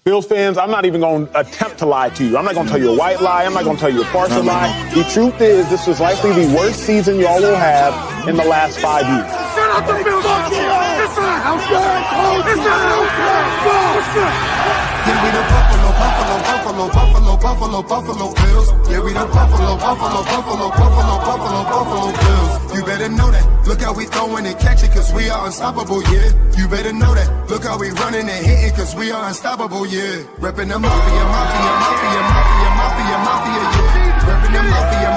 Bills fans, I'm not even going to attempt to lie to you. I'm not going to tell you a white lie. I'm not going to tell you a partial lie. The truth is, this was likely the worst season y'all will have in the last 5 years. Shut up the Bills! It's not house show! It's not house show! Yeah, we the Buffalo Bills. Yeah, we the Buffalo Bills. You better know that. Look how we throwing and catching, cause we are unstoppable, yeah. You better know that. Look how we running and hitting, cause we are unstoppable, yeah. Reppin' the mafia, yeah. Reppin' the mafia,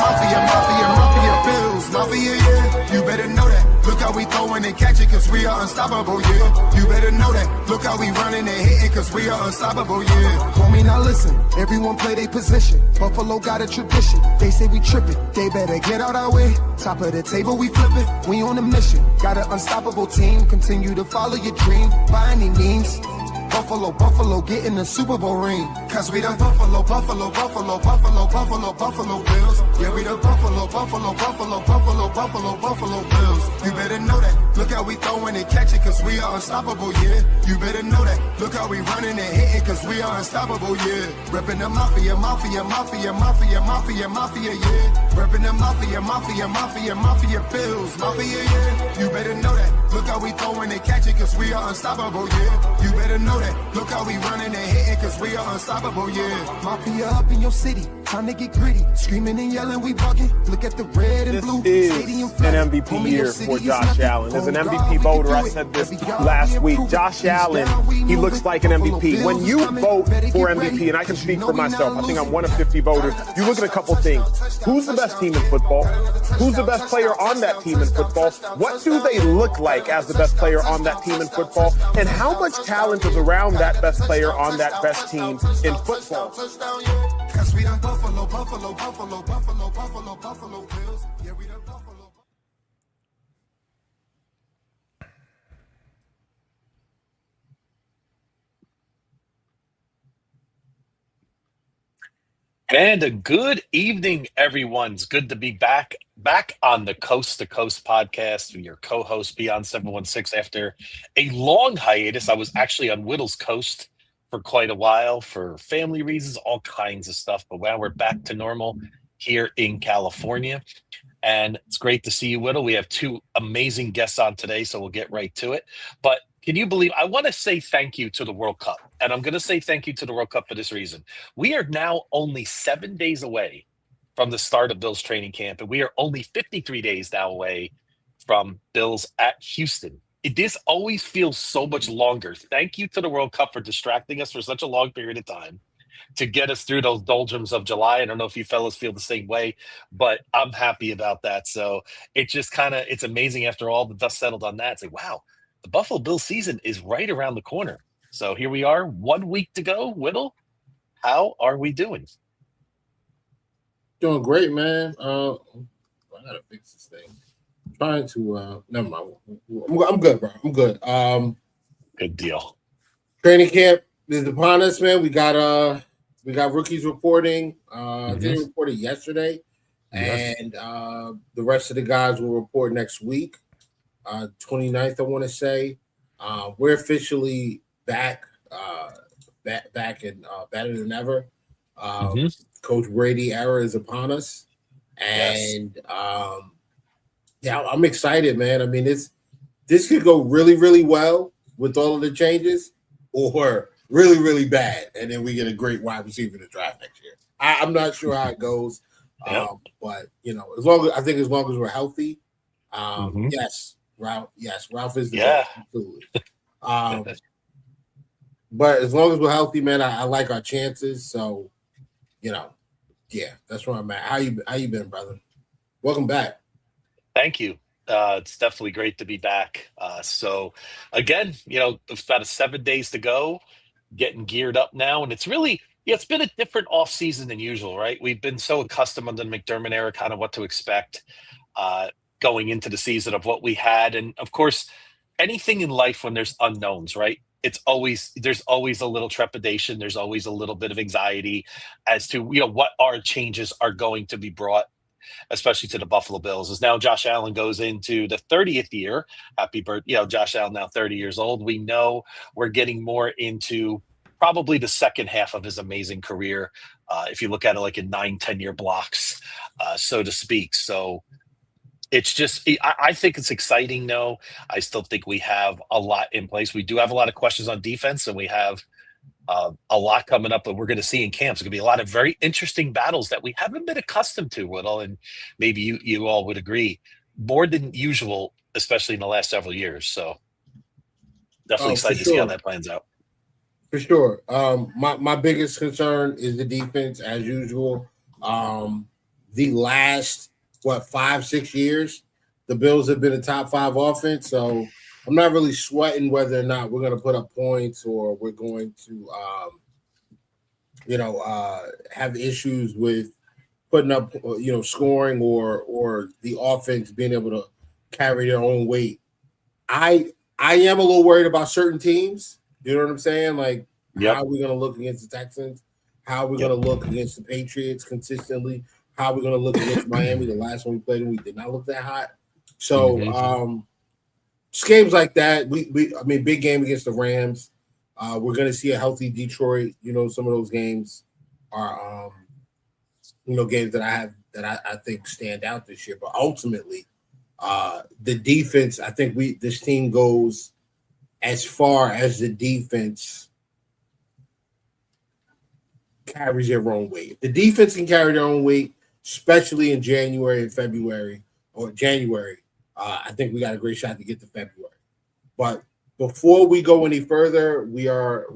Bills, mafia, yeah. You better know that. Look how we throwing and catching, cause we are unstoppable, yeah. You better know that. Look how we running and hitting, cause we are unstoppable, yeah. Homie, now listen. Everyone play their position. Buffalo got a tradition. They say we tripping. They better get out our way. Top of the table, we flipping. We on a mission. Got an unstoppable team. Continue to follow your dream by any means. Buffalo, get in the Super Bowl ring. Cause we the Buffalo Bills. Yeah, we the Buffalo Bills. You better know that. Look how we throwing and catching, cause we are unstoppable, yeah. You better know that. Look how we running and hitting, cause we are unstoppable, yeah. Reppin' the mafia, yeah. Reppin' the mafia, Bills, mafia, yeah. You better know that. Look how we throwing and catching, cause we are unstoppable, yeah. You better know that. Look how we running and hitting, cause we are unstoppable, yeah. Mafia up in your city, time to get gritty. Screaming and yelling, we bugging. Look at the red and blue. This is an MVP year for Josh Allen. As an MVP voter, I said this last week. Josh Allen, he looks like an MVP. When you vote for MVP, and I can speak for myself, I think I'm one of 50 voters, you look at a couple things. Who's the best team in football? Who's the best player on that team in football? What do they look like as the best player on that team in football? And how much talent is around that best player on that best team in football? Cause we the Buffalo Bills. Yeah, we the Buffalo. And a good evening, everyone. It's good to be back on the Coast to Coast podcast with your co-host Beyond 716 after a long hiatus. I was actually on Whittle's Coast for quite a while for family reasons, all kinds of stuff. But now we're back to normal here in California. And it's great to see you, Whittle. We have two amazing guests on today, so we'll get right to it. But can you believe, I want to say thank you to the World Cup. And I'm going to say thank you to the World Cup for this reason. We are now only 7 days away from the start of Bills training camp. And we are only 53 days now away from Bills at Houston. This always feels so much longer. Thank you to the World Cup for distracting us for such a long period of time to get us through those doldrums of July. I don't know if you fellas feel the same way, but I'm happy about that. So it just it's amazing after all the dust settled on that. It's like, wow, the Buffalo Bills season is right around the corner. So here we are, 1 week to go. Whittle, how are we doing? Doing great, man. I gotta fix this thing. I'm trying to never mind. I'm good, bro. I'm good. Good deal. Training camp is upon us, man. We got rookies reporting. They reported yesterday, and the rest of the guys will report next week. 29th, I want to say. We're officially back and better than ever. Coach Brady era is upon us, and I'm excited, man. I mean, this could go really, really well with all of the changes, or really, really bad, and then we get a great wide receiver to draft next year. I'm not sure how it goes, but as long as we're healthy, yes, Ralph is the best, absolutely. But as long as we're healthy, man, I like our chances. So, that's where I'm at. How you been, brother? Welcome back. Thank you. It's definitely great to be back. So again, it's about 7 days to go, getting geared up now. And it's really, it's been a different off season than usual, right? We've been so accustomed under the McDermott era, kind of what to expect going into the season of what we had. And of course, anything in life when there's unknowns, right? There's always a little trepidation. There's always a little bit of anxiety as to, what our changes are going to be brought, especially to the Buffalo Bills. As now Josh Allen goes into the 30th year. Happy birthday, Josh Allen now 30 years old. We know we're getting more into probably the second half of his amazing career, if you look at it like in 9-10 year blocks, so to speak. So it's just, I think it's exciting. No, I still think we have a lot in place. We do have a lot of questions on defense, and we have a lot coming up that we're going to see in camps. It's going to be a lot of very interesting battles that we haven't been accustomed to, Whittle, and maybe you all would agree, more than usual, especially in the last several years. So definitely excited to see how that plans out. For sure. My biggest concern is the defense, as usual. The last 5-6 years, the Bills have been a top 5 offense, so I'm not really sweating whether or not we're going to put up points or we're going to, have issues with putting up, scoring or the offense being able to carry their own weight. I am a little worried about certain teams. You know what I'm saying? Like, How are we going to look against the Texans? How are we going to look against the Patriots consistently? How are we going to look against Miami? The last one we played, we did not look that hot. So, just games like that. Big game against the Rams. We're going to see a healthy Detroit. Some of those games are, games that I think stand out this year. But ultimately, the defense. I think this team goes as far as the defense carries their own weight. If the defense can carry their own weight, especially in January and February or January, I think we got a great shot to get to February. But before we go any further, we have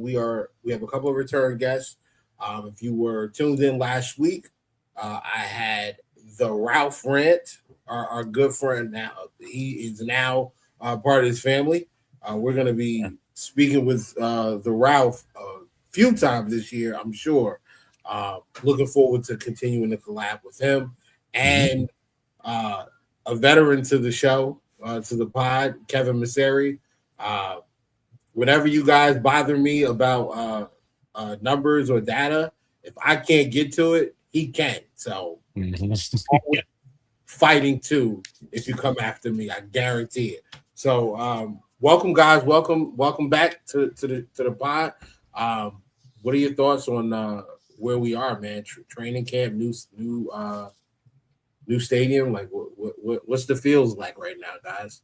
a couple of return guests. If you were tuned in last week, I had the Ralph Rant, our good friend. Now he is now part of his family. We're going to be speaking with the Ralph a few times this year, I'm sure. Looking forward to continuing to collab with him and a veteran to the show, to the pod, Kevin Masseri. Whenever you guys bother me about numbers or data, if I can't get to it, he can. So fighting too if you come after me, I guarantee it. So welcome, guys. Welcome back to the pod. What are your thoughts on where we are, man? Training camp, new stadium. Like, what's the feels like right now, guys?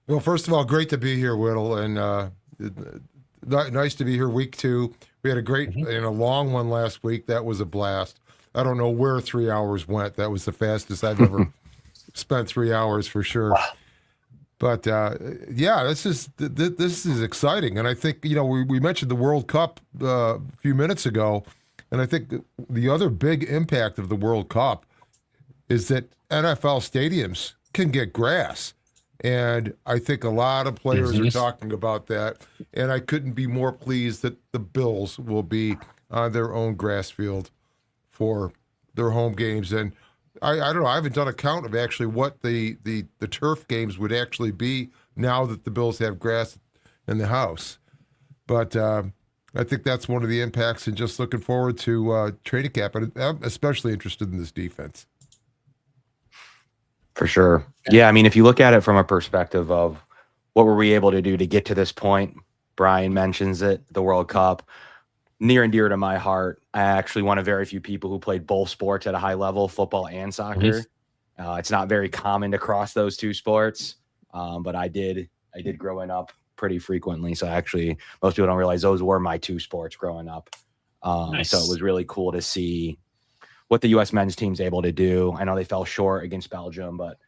Well, first of all, great to be here, Whittle, and nice to be here week 2. We had a great and a long one last week. That was a blast. I don't know where 3 hours went. That was the fastest I've ever spent 3 hours for sure. Wow. But this is exciting, and I think we mentioned the World Cup a few minutes ago, and I think the other big impact of the World Cup is that NFL stadiums can get grass, and I think a lot of players are talking about that, and I couldn't be more pleased that the Bills will be on their own grass field for their home games. And I don't know. I haven't done a count of actually what the turf games would actually be now that the Bills have grass in the house. But I think that's one of the impacts, and just looking forward to training camp. And I'm especially interested in this defense. For sure. Yeah, I mean, if you look at it from a perspective of what were we able to do to get to this point, Brian mentions it, the World Cup. Near and dear to my heart. I actually one of very few people who played both sports at a high level, football and soccer. It's not very common to cross those two sports, but I did growing up pretty frequently. So actually, most people don't realize those were my 2 sports growing up. Nice. So it was really cool to see what the U.S. men's team's able to do. I know they fell short against Belgium, but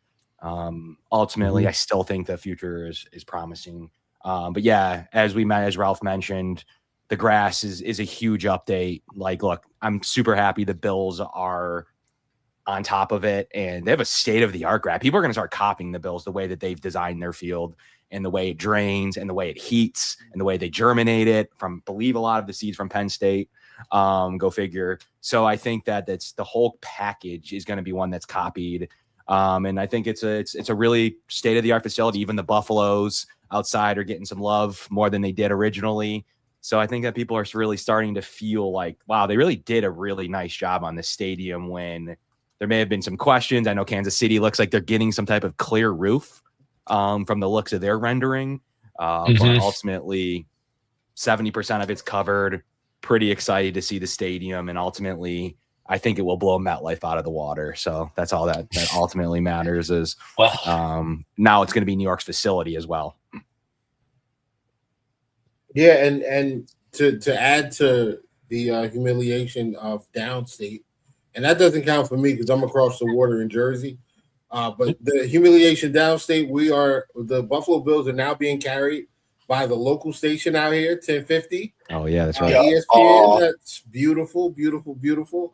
ultimately, I still think the future is promising. But yeah, as Ralph mentioned, the grass is a huge update. Like, look, I'm super happy the Bills are on top of it, and they have a state-of-the-art grass. People are going to start copying the Bills, the way that they've designed their field and the way it drains and the way it heats and the way they germinate it believe a lot of the seeds from Penn State. Go figure. So I think that's the whole package is going to be one that's copied. And I think it's a really state-of-the-art facility. Even the Buffaloes outside are getting some love more than they did originally. So I think that people are really starting to feel like, wow, they really did a really nice job on this stadium when there may have been some questions. I know Kansas City looks like they're getting some type of clear roof from the looks of their rendering. But ultimately, 70% of it's covered. Pretty excited to see the stadium, and ultimately, I think it will blow MetLife out of the water. So that's all that ultimately matters is now it's going to be New York's facility as well. Yeah, and to add to the humiliation of downstate, and that doesn't count for me because I'm across the water in Jersey. But the humiliation downstate, the Buffalo Bills are now being carried by the local station out here, 1050. Oh yeah, that's right. ESPN. That's beautiful, beautiful, beautiful.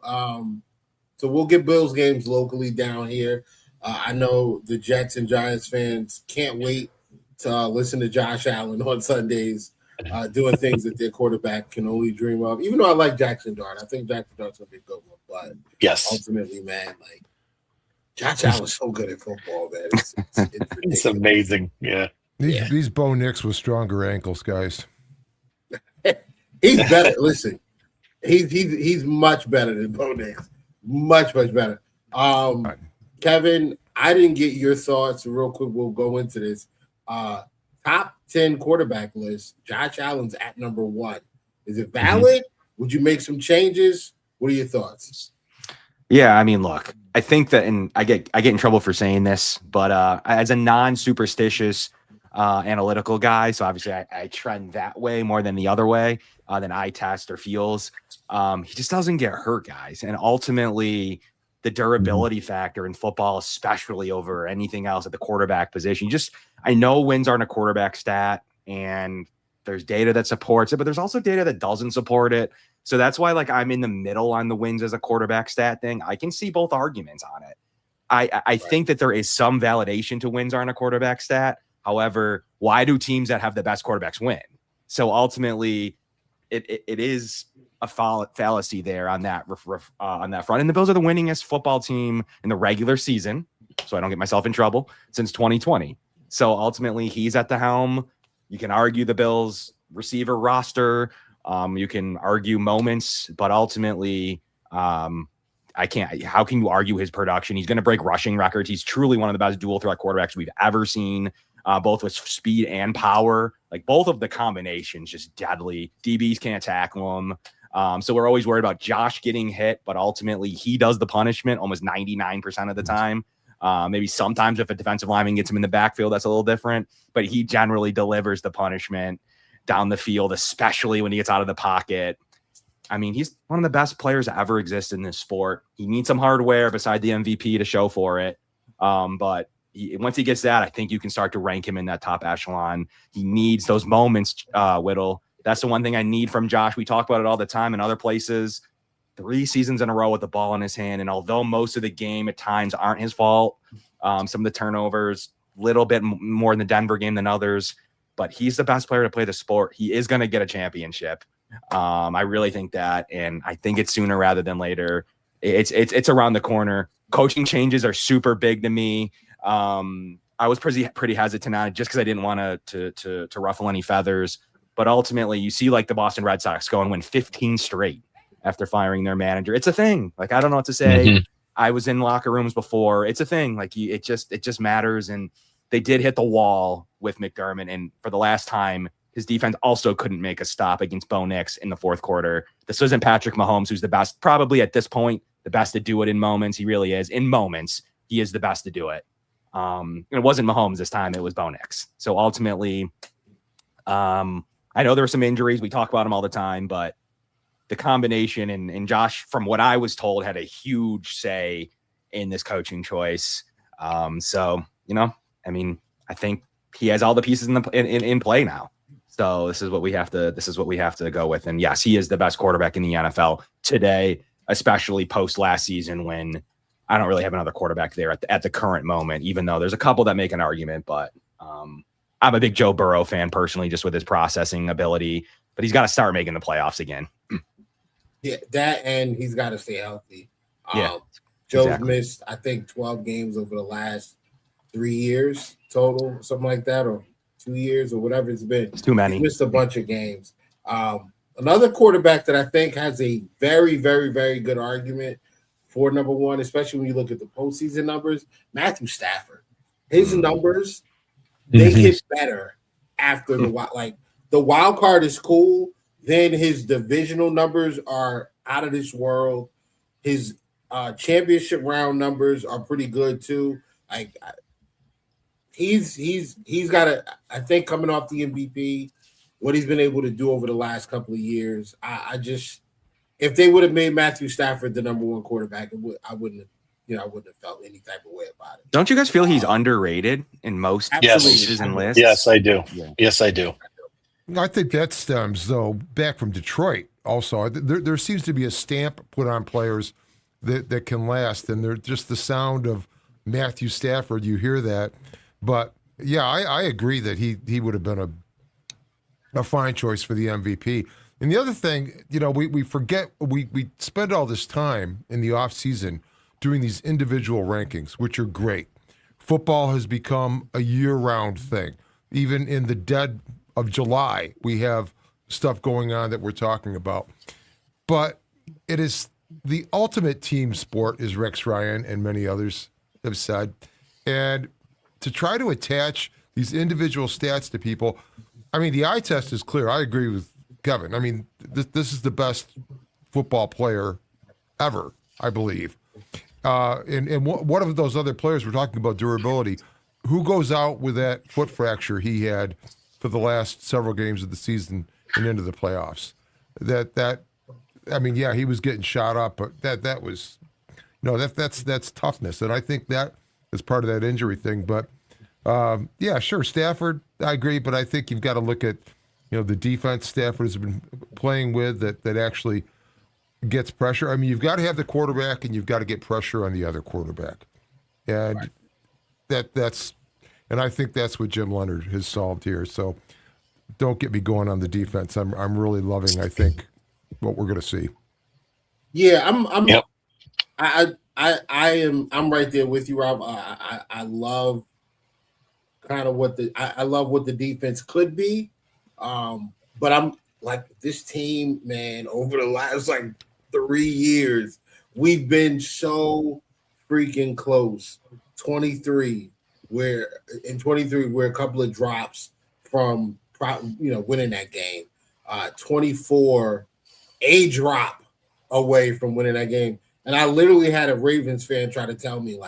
So we'll get Bills games locally down here. I know the Jets and Giants fans can't wait to listen to Josh Allen on Sundays, doing things that their quarterback can only dream of. Even though I like Jackson Dart, I think Jackson Dart's gonna be a good one. But ultimately, man, like Josh Allen's so good at football, man. It's amazing. Yeah. These Bo Nix with stronger ankles, guys. He's better. Listen, he's much better than Bo Nix. Much better. Kevin, I didn't get your thoughts real quick. We'll go into this. Top 10 quarterback list. Josh Allen's at number 1. Is it valid? Would you make some changes? What are your thoughts? Yeah, I mean, look, I think that, and I get in trouble for saying this, but as a non-superstitious analytical guy, so obviously I trend that way more than the other way, than eye test or feels. He just doesn't get hurt, guys, and ultimately the durability factor in football, especially over anything else at the quarterback position. I know wins aren't a quarterback stat, and there's data that supports it, but there's also data that doesn't support it. So that's why, like, I'm in the middle on the wins as a quarterback stat thing. I can see both arguments on it. I think that there is some validation to wins aren't a quarterback stat. However, why do teams that have the best quarterbacks win? So ultimately, it is a fallacy there on that on that front. And the Bills are the winningest football team in the regular season, so I don't get myself in trouble, since 2020. So ultimately, he's at the helm. You can argue the Bills receiver roster. You can argue moments, but ultimately, I can't. How can you argue his production? He's going to break rushing records. He's truly one of the best dual threat quarterbacks we've ever seen, both with speed and power. Like, both of the combinations, just deadly. DBs can't tackle him. So we're always worried about Josh getting hit, but ultimately he does the punishment almost 99% of the time. Maybe sometimes if a defensive lineman gets him in the backfield, that's a little different, but he generally delivers the punishment down the field, especially when he gets out of the pocket. I mean, he's one of the best players that ever exist in this sport. He needs some hardware beside the MVP to show for it. But once he gets that, I think you can start to rank him in that top echelon. He needs those moments, Whittle. That's the one thing I need from Josh. We talk about it all the time in other places. 3 seasons in a row with the ball in his hand. And although most of the game at times aren't his fault, some of the turnovers, little bit more in the Denver game than others, but he's the best player to play the sport. He is going to get a championship. I really think that, and I think it's sooner rather than later. It's around the corner. Coaching changes are super big to me. I was pretty hesitant on it just because I didn't want to ruffle any feathers. But ultimately, you see like the Boston Red Sox go and win 15 straight after firing their manager. It's a thing. Like, I don't know what to say. Mm-hmm. I was in locker rooms before. It's a thing. Like, it just matters. And they did hit the wall with McDermott. And for the last time, his defense also couldn't make a stop against Bo Nix in the fourth quarter. This isn't Patrick Mahomes, who's the best, probably at this point, the best to do it in moments. He really is. In moments, he is the best to do it. It wasn't Mahomes this time. It was Bo Nix. So ultimately, I know there were some injuries. We talk about them all the time, but the combination and Josh, from what I was told, had a huge say in this coaching choice. So, I mean, I think he has all the pieces in play now. So this is what we have to go with. And yes, he is the best quarterback in the NFL today, especially post last season, when I don't really have another quarterback there at the current moment, even though there's a couple that make an argument, but I'm a big Joe Burrow fan personally, just with his processing ability, but he's got to start making the playoffs again. Yeah, that, and he's got to stay healthy. Yeah, Joe's missed, I think, 12 games over the last 3 years total, something like that, or 2 years, or whatever it's been. It's too many. He missed a bunch of games. Another quarterback that I think has a very, very, very good argument for number one, especially when you look at the postseason numbers, Matthew Stafford. His numbers, they get better after the the wild card is cool. Then his divisional numbers are out of this world. His championship round numbers are pretty good too. Like he's got I think coming off the MVP, what he's been able to do over the last couple of years. I just, if they would have made Matthew Stafford the number one quarterback, I wouldn't have felt any type of way about it. Don't you guys feel he's underrated in most cases and lists? Yes, I do. Yeah. Yes, I do. I think that stems, though, back from Detroit also. There seems to be a stamp put on players that can last, and they're just the sound of Matthew Stafford. You hear that. But, yeah, I agree that he would have been a fine choice for the MVP. And the other thing, we forget, we spend all this time in the offseason doing these individual rankings, which are great. Football has become a year-round thing. Even in the dead of July, we have stuff going on that we're talking about. But it is the ultimate team sport, as Rex Ryan and many others have said. And to try to attach these individual stats to people, I mean, the eye test is clear. I agree with Kevin. I mean, this is the best football player ever, I believe. And one of those other players, we're talking about durability, who goes out with that foot fracture he had for the last several games of the season and into the playoffs? I mean, yeah, he was getting shot up, but that was, that's toughness. And I think that is part of that injury thing. But yeah, sure, Stafford, I agree, but I think you've got to look at, the defense Stafford has been playing with that actually gets pressure. I mean, you've got to have the quarterback and you've got to get pressure on the other quarterback. And and I think that's what Jim Leonhard has solved here. So don't get me going on the defense. I'm really loving, I think, what we're going to see. Yeah, Yep. I'm right there with you, Rob. I love kind of I love what the defense could be. But I'm like, this team, man, over the last 3 years, we've been so freaking close. 23, where a couple of drops from winning that game. 24, a drop away from winning that game. And I literally had a Ravens fan try to tell me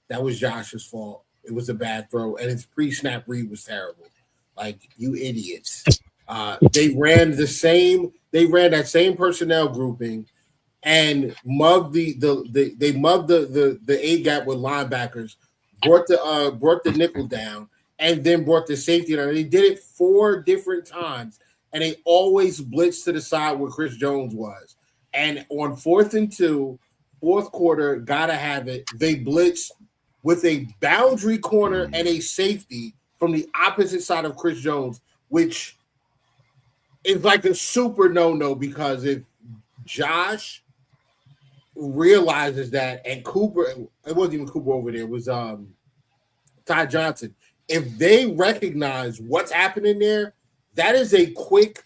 that was Josh's fault. It was a bad throw, and his pre-snap read was terrible. You idiots. They ran that same personnel grouping and mugged the A gap with linebackers, brought the nickel down, and then brought the safety down. They did it 4 different times, and they always blitzed to the side where Chris Jones was. And on 4th and 2, fourth quarter, gotta have it. They blitzed with a boundary corner and a safety from the opposite side of Chris Jones, which is a super no-no, because if Josh realizes that, and Cooper, it wasn't even Cooper over there, it was Ty Johnson. If they recognize what's happening there, that is a quick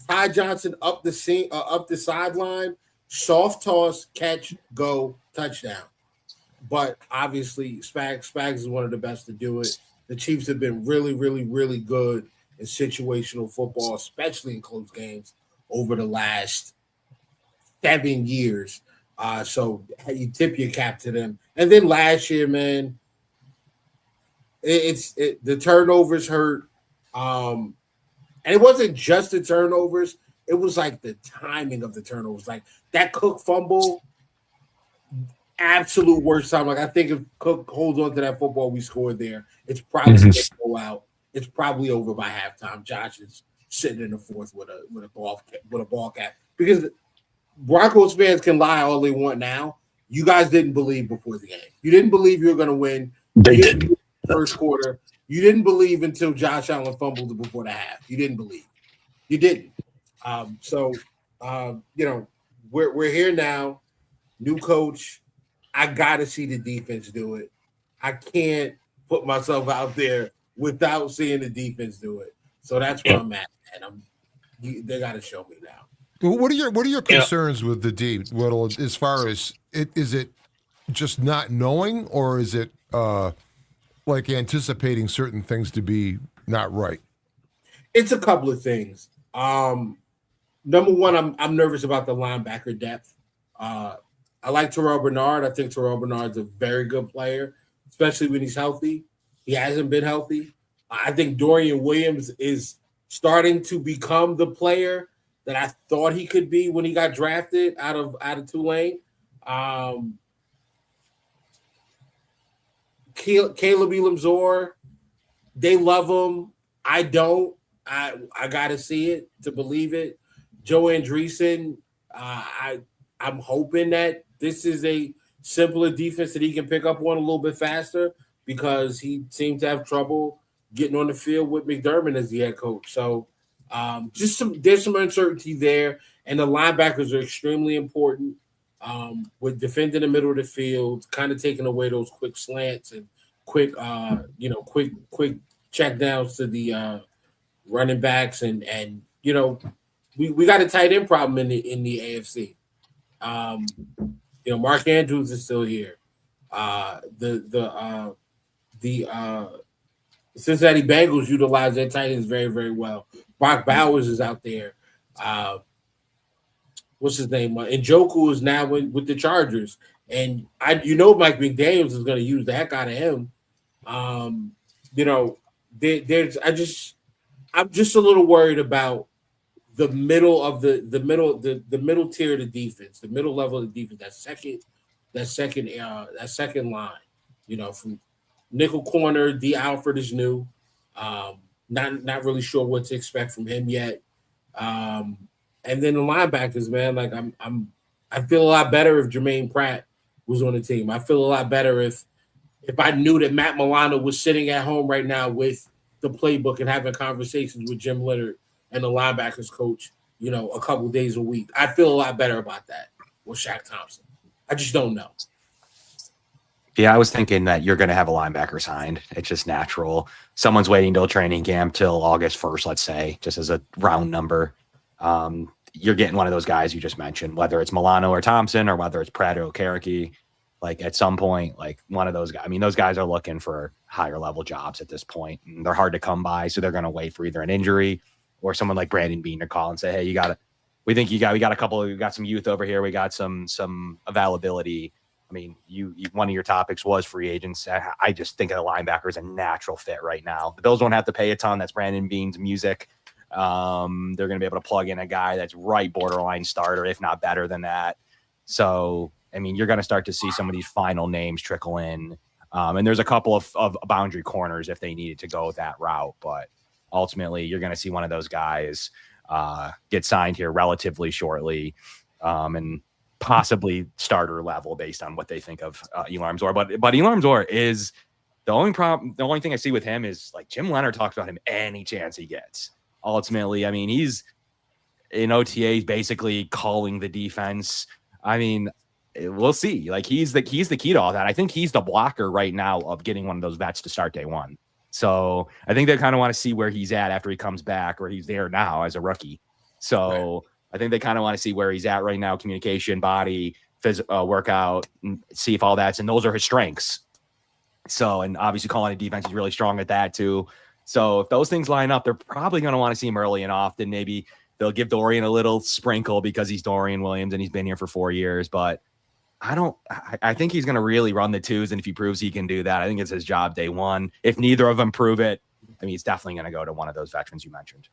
Ty Johnson up the sideline, soft toss, catch, go, touchdown. But obviously, Spags is one of the best to do it. The Chiefs have been really, really, really good in situational football, especially in close games, over the last 7 years. So you tip your cap to them. And then last year, man, the turnovers hurt. And it wasn't just the turnovers. It was the timing of the turnovers. That Cook fumble, absolute worst time. I think if Cook holds on to that football we scored there, it's probably going to go out. It's probably over by halftime. Josh is sitting in the fourth with a ball cap. Because Broncos fans can lie all they want now. You guys didn't believe before the game. You didn't believe you were going to win. They didn't. First quarter. You didn't believe until Josh Allen fumbled it before the half. You didn't believe. You didn't. We're here now. New coach. I got to see the defense do it. I can't put myself out there without seeing the defense do it. So that's where I'm at, and they got to show me now. Well, what are your concerns with the D, Whittle, as far as is it just not knowing, or is it anticipating certain things to be not right? It's a couple of things. Number one, I'm nervous about the linebacker depth. I like Terrell Bernard. I think Terrell Bernard's a very good player, especially when he's healthy. He hasn't been healthy. I think Dorian Williams is starting to become the player that I thought he could be when he got drafted out of Tulane. Caleb Elam-Zor, they love him. I don't. I gotta see it to believe it. Joe Andreessen, I'm hoping that this is a simpler defense that he can pick up on a little bit faster because he seemed to have trouble getting on the field with McDermott as the head coach. So there's some uncertainty there, and the linebackers are extremely important with defending the middle of the field, kind of taking away those quick slants and quick check downs to the running backs, and we got a tight end problem in the AFC. Mark Andrews is still here. The Cincinnati Bengals utilize their tight ends very, very well. Brock Bowers is out there. What's his name? Njoku is now with the Chargers, and Mike McDaniels is going to use the heck out of him. I'm just a little worried about the middle of the middle tier of the defense, the middle level of the defense, that second line. From nickel corner, D. Alford is new. Not really sure what to expect from him yet. And then the linebackers, man, like I feel a lot better if Jermaine Pratt was on the team. I feel a lot better if I knew that Matt Milano was sitting at home right now with the playbook and having conversations with Jim Leonard and the linebackers coach, a couple days a week. I feel a lot better about that with Shaq Thompson. I just don't know. Yeah, I was thinking that you're going to have a linebacker signed. It's just natural. Someone's waiting till training camp till August 1st, let's say, just as a round number. You're getting one of those guys you just mentioned, whether it's Milano or Thompson or whether it's Pratt or Okereke. Like at some point, like one of those guys. I mean, those guys are looking for higher level jobs at this point, and they're hard to come by. So they're going to wait for either an injury or someone like Brandon Beane to call and say, "Hey, we got some youth over here. We got some availability." I mean, one of your topics was free agents. I just think of the linebacker as a natural fit right now. The Bills don't have to pay a ton. That's Brandon Beane's music. They're going to be able to plug in a guy that's right borderline starter, if not better than that. So, I mean, you're going to start to see some of these final names trickle in. And there's a couple of boundary corners if they needed to go that route. But ultimately, you're going to see one of those guys get signed here relatively shortly and possibly starter level based on what they think of Elam-Zor. But Elam-Zor is the only problem. The only thing I see with him is like Jim Leonard talks about him any chance he gets. Ultimately, I mean, he's in OTAs basically calling the defense. I mean, we'll see. Like he's the key to all that. I think he's the blocker right now of getting one of those vets to start day one. So I think they kind of want to see where he's at after he comes back, or he's there now as a rookie. So right. I think they kind of want to see where he's at right now, communication, body, workout, and see if all that's, and those are his strengths. So, and obviously calling a defense, he's really strong at that too. So if those things line up, they're probably going to want to see him early and often. Maybe they'll give Dorian a little sprinkle because he's Dorian Williams and he's been here for 4 years. But I think he's going to really run the twos. And if he proves he can do that, I think it's his job day one. If neither of them prove it, I mean, he's definitely going to go to one of those veterans you mentioned.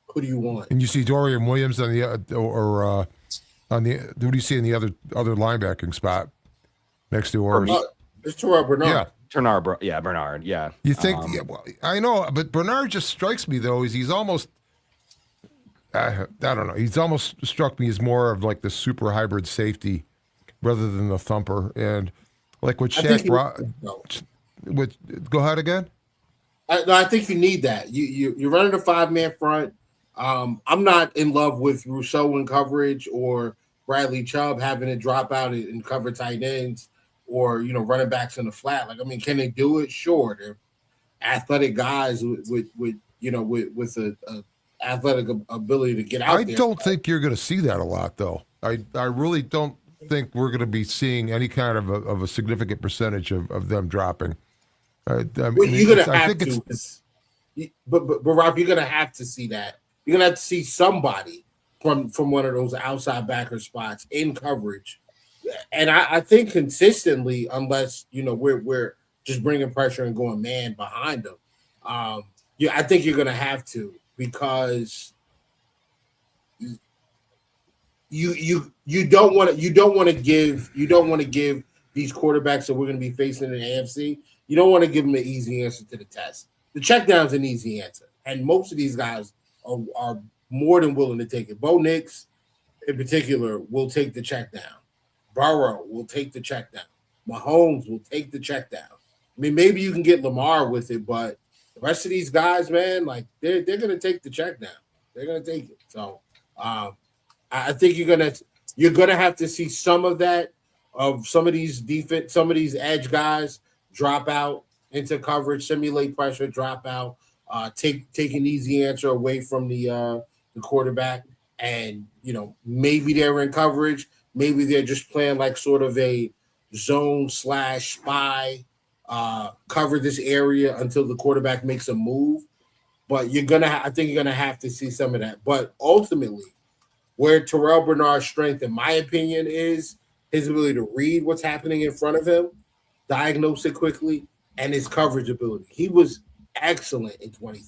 Who do you want? And you see Dorian Williams on the who do you see in the other linebacking spot next to Orris? It's Terrell Bernard. Yeah. Bernard. Yeah. You think? Well, I know, but Bernard just strikes me though. He's almost. I don't know. He's almost struck me as more of like the super hybrid safety rather than the thumper. And like what Shaq brought. Go ahead again. I think you need that. You're running a 5-man front. I'm not in love with Rousseau in coverage or Bradley Chubb having to drop out and cover tight ends or running backs in the flat. Like, I mean, can they do it? Sure, they're athletic guys with a athletic ability to get out there. I don't think you're going to see that a lot, though. I really don't think we're going to be seeing any kind of a significant percentage of them dropping. I mean, you're going to have to. but Rob, you're gonna have to see that. You're gonna have to see somebody from one of those outside backer spots in coverage, and I think consistently, unless we're just bringing pressure and going man behind them. Yeah, I think you're gonna have to, because you don't want to give these quarterbacks that we're going to be facing in the AFC. You don't want to give them an easy answer to the test. The check down's an easy answer, and most of these guys are more than willing to take it. Bo Nix, in particular, will take the check down. Burrow will take the check down. Mahomes will take the check down. I mean, maybe you can get Lamar with it, but the rest of these guys, man, like they're going to take the check down. They're going to take it. So I think you're gonna have to see some of that, of some of these edge guys drop out into coverage, simulate pressure, drop out, take an easy answer away from the quarterback, and maybe they're in coverage, maybe they're just playing like sort of a zone / spy, cover this area until the quarterback makes a move. But I think you're gonna have to see some of that. But ultimately, where Terrell Bernard's strength, in my opinion, is his ability to read what's happening in front of him, diagnose it quickly, and his coverage ability. He was excellent in 23.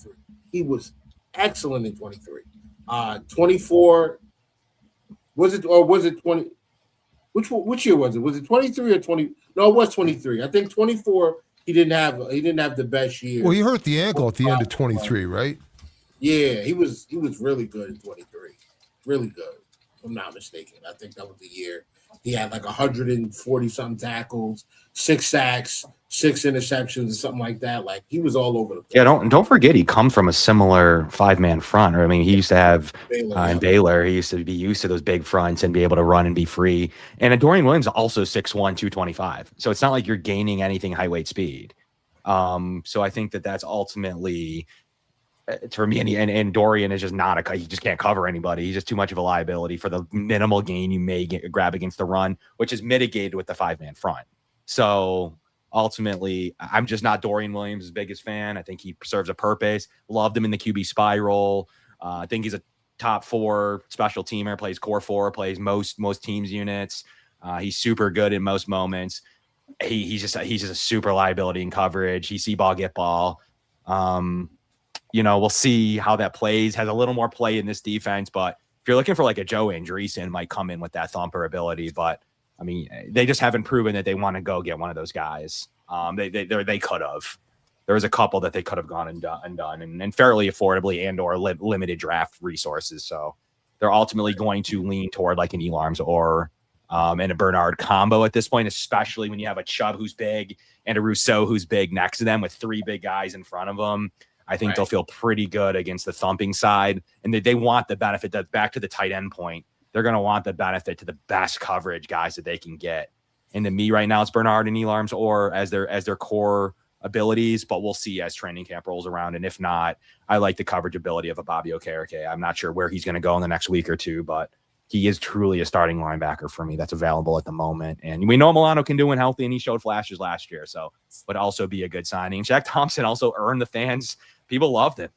24, was it 20? Which year was it? Was it 23 or 20? No, it was 23. I think 24, he didn't have the best year. Well, he hurt the ankle at the end of 23, right? Yeah, he was really good in 23. Really good, if I'm not mistaken. I think that was the year he had like 140 something tackles, 6 sacks, 6 interceptions, or something like that. Like, he was all over the place. Yeah, don't forget he comes from a similar 5-man front. I mean, he used to have in Baylor. He used to be used to those big fronts and be able to run and be free. And Dorian Williams also 6'1", 225. So it's not like you're gaining anything high weight speed. So I think that's ultimately, for me, and Dorian is just he just can't cover anybody. He's just too much of a liability for the minimal gain you may grab against the run, which is mitigated with the 5-man front. So ultimately, I'm just not Dorian Williams' biggest fan. I think he serves a purpose. Loved him in the QB spy role. I think he's a top 4 special teamer, plays core 4, plays most teams units. He's super good in most moments. He's just a super liability in coverage. He see ball, get ball. We'll see how that plays. Has a little more play in this defense, but if you're looking for like a Joe Andreessen, might come in with that thumper ability. But I mean, they just haven't proven that they want to go get one of those guys. They could have. There was a couple that they could have gone and done and fairly affordably and/or limited draft resources. So they're ultimately going to lean toward like an Elarms or and a Bernard combo at this point, especially when you have a Chubb who's big and a Rousseau who's big next to them with 3 big guys in front of them. I think they'll feel pretty good against the thumping side, and they want the benefit. That back to the tight end point, they're going to want the benefit to the best coverage guys that they can get. And to me, right now, it's Bernard and Elarms or as their core abilities, but we'll see as training camp rolls around. And if not, I like the coverage ability of a Bobby Okereke. I'm not sure where he's going to go in the next week or two, but he is truly a starting linebacker for me that's available at the moment. And we know Milano can do when healthy, and he showed flashes last year, so would also be a good signing. Shaq Thompson also earned the fans. People loved him.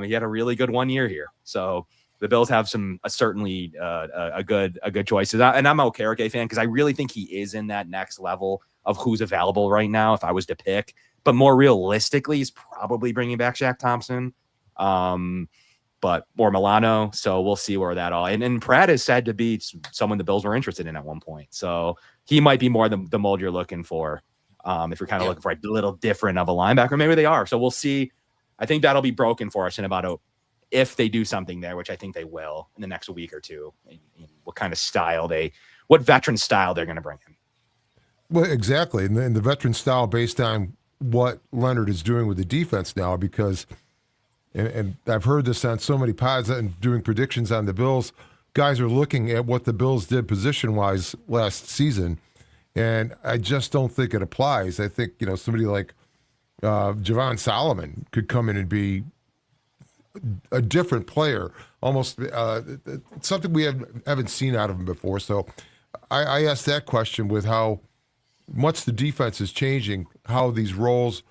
He had a really good 1 year here. So the Bills have certainly a good choices. And I'm a Okereke fan because I really think he is in that next level of who's available right now if I was to pick. But more realistically, he's probably bringing back Shaq Thompson. Or Milano. So we'll see where that all. And Pratt is said to be someone the Bills were interested in at one point. So he might be more the mold you're looking for. If you're kind of looking for a little different of a linebacker, maybe they are. So we'll see. I think that'll be broken for us in about if they do something there, which I think they will in the next week or two. In what kind of style what veteran style they're going to bring in. Well, exactly. And the veteran style based on what Leonard is doing with the defense now, because and I've heard this on so many pods and doing predictions on the Bills, guys are looking at what the Bills did position-wise last season, and I just don't think it applies. I think, somebody like Javon Solomon could come in and be a different player, almost something we haven't seen out of him before. So I asked that question with how much the defense is changing, how these roles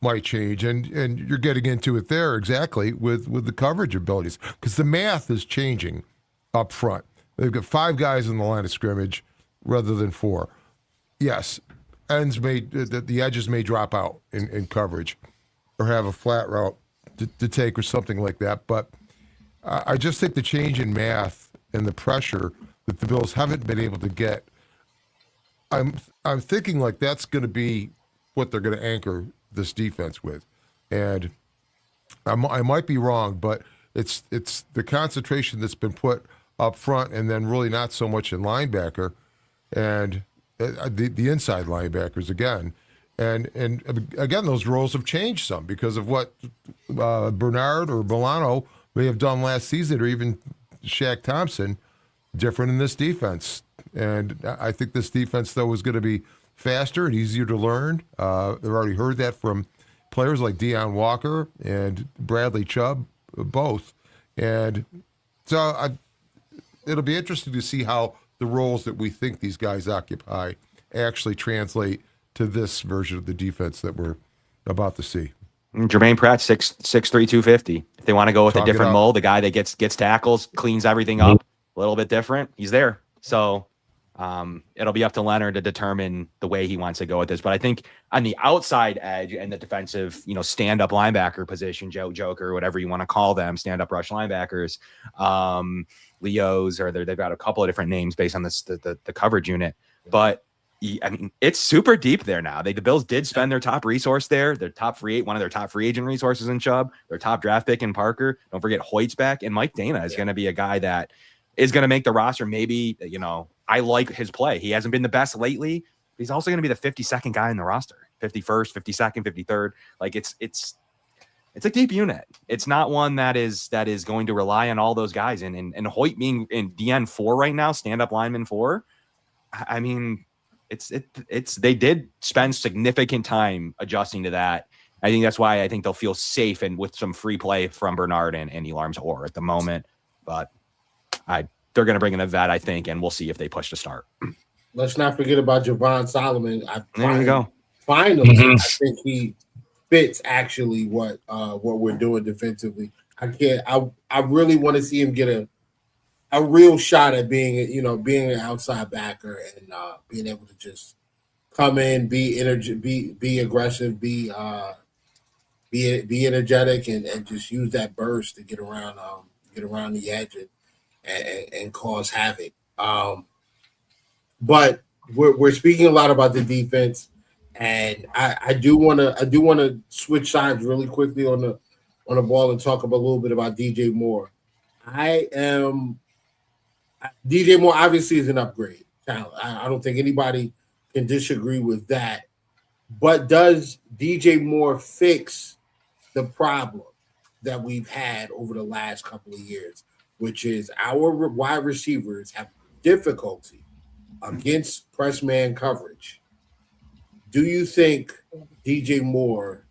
might change, and you're getting into it there exactly with the coverage abilities, because the math is changing up front. They've got 5 guys in the line of scrimmage rather than 4. Yes, the edges may drop out in coverage or have a flat route to take or something like that, but I just think the change in math and the pressure that the Bills haven't been able to get, I'm thinking like that's going to be what they're going to anchor this defense with, and I might be wrong, but it's the concentration that's been put up front, and then really not so much in linebacker, and the inside linebackers again, and again those roles have changed some because of what Bernard or Milano may have done last season, or even Shaq Thompson, different in this defense. And I think this defense, though, is going to be faster and easier to learn. I've already heard that from players like Deion Walker and Bradley Chubb, both. And so it'll be interesting to see how the roles that we think these guys occupy actually translate to this version of the defense that we're about to see. Jermaine Pratt, 6'3", 250. If they want to go with a different mold, the guy that gets tackles, cleans everything up, a little bit different, he's there. So it'll be up to Leonard to determine the way he wants to go with this. But I think on the outside edge and the defensive, stand-up linebacker position, Joker, whatever you want to call them, stand-up rush linebackers, Leos, or they've got a couple of different names based on the coverage unit. But I mean, it's super deep there now. The Bills did spend their top resource there, one of their top free agent resources in Chubb, their top draft pick in Parker. Don't forget Hoyt's back, and Mike Dana is going to be a guy that is going to make the roster. Maybe, I like his play. He hasn't been the best lately. But he's also going to be the 52nd guy in the roster, 51st, 52nd, 53rd. Like it's a deep unit. It's not one that is going to rely on all those guys. And Hoyt being in DN 4 right now, stand-up lineman 4. I mean, they did spend significant time adjusting to that. I think that's why I think they'll feel safe and with some free play from Bernard and Elarms or at the moment. But they're going to bring in a vet, I think, and we'll see if they push to start. Let's not forget about Javon Solomon. There we go. Finally, I think he fits actually what we're doing defensively. I really want to see him get a real shot at being an outside backer and being able to just come in, be aggressive, be energetic, and just use that burst to get around the edge and cause havoc. But we're speaking a lot about the defense, and I do want to switch sides really quickly on the ball and talk a little bit about DJ Moore. DJ Moore obviously is an upgrade talent. I don't think anybody can disagree with that. But does DJ Moore fix the problem that we've had over the last couple of years, which is our wide receivers have difficulty against press man coverage? Do you think DJ Moore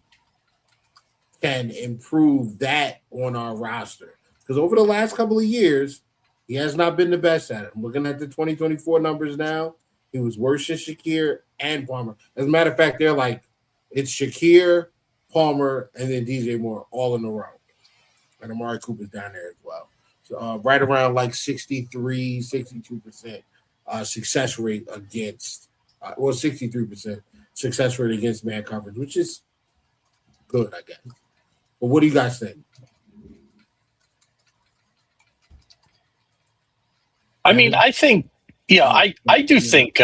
can improve that on our roster? Because over the last couple of years, he has not been the best at it. I'm looking at the 2024 numbers now. He was worse than Shakir and Palmer. As a matter of fact, they're like, it's Shakir, Palmer, and then DJ Moore all in a row. And Amari Cooper's down there as well. So right around like 63, 62% success rate against, 63% success rate against man coverage, which is good, I guess. But what do you guys think? I mean, I think, I do think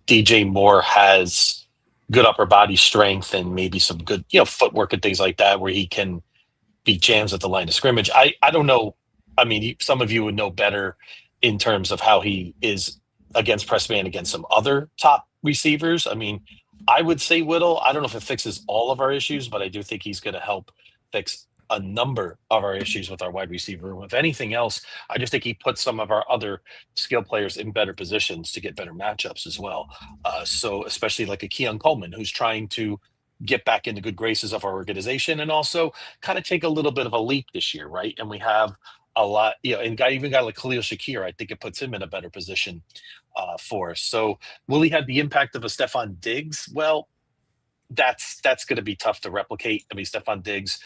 DJ Moore has good upper body strength and maybe some good, footwork and things like that, where he can beat jams at the line of scrimmage. I don't know. I mean, some of you would know better in terms of how he is against press man against some other top receivers. I mean, I would say Whittle. I don't know if it fixes all of our issues, but I do think he's going to help fix a number of our issues with our wide receiver. If anything else, I just think he puts some of our other skill players in better positions to get better matchups as well. So especially like a Keon Coleman, who's trying to get back into good graces of our organization and also kind of take a little bit of a leap this year, right? And we have a lot, and even a guy like Khalil Shakir, I think it puts him in a better position for us. So will he have the impact of a Stephon Diggs? Well, that's going to be tough to replicate. I mean, Stephon Diggs,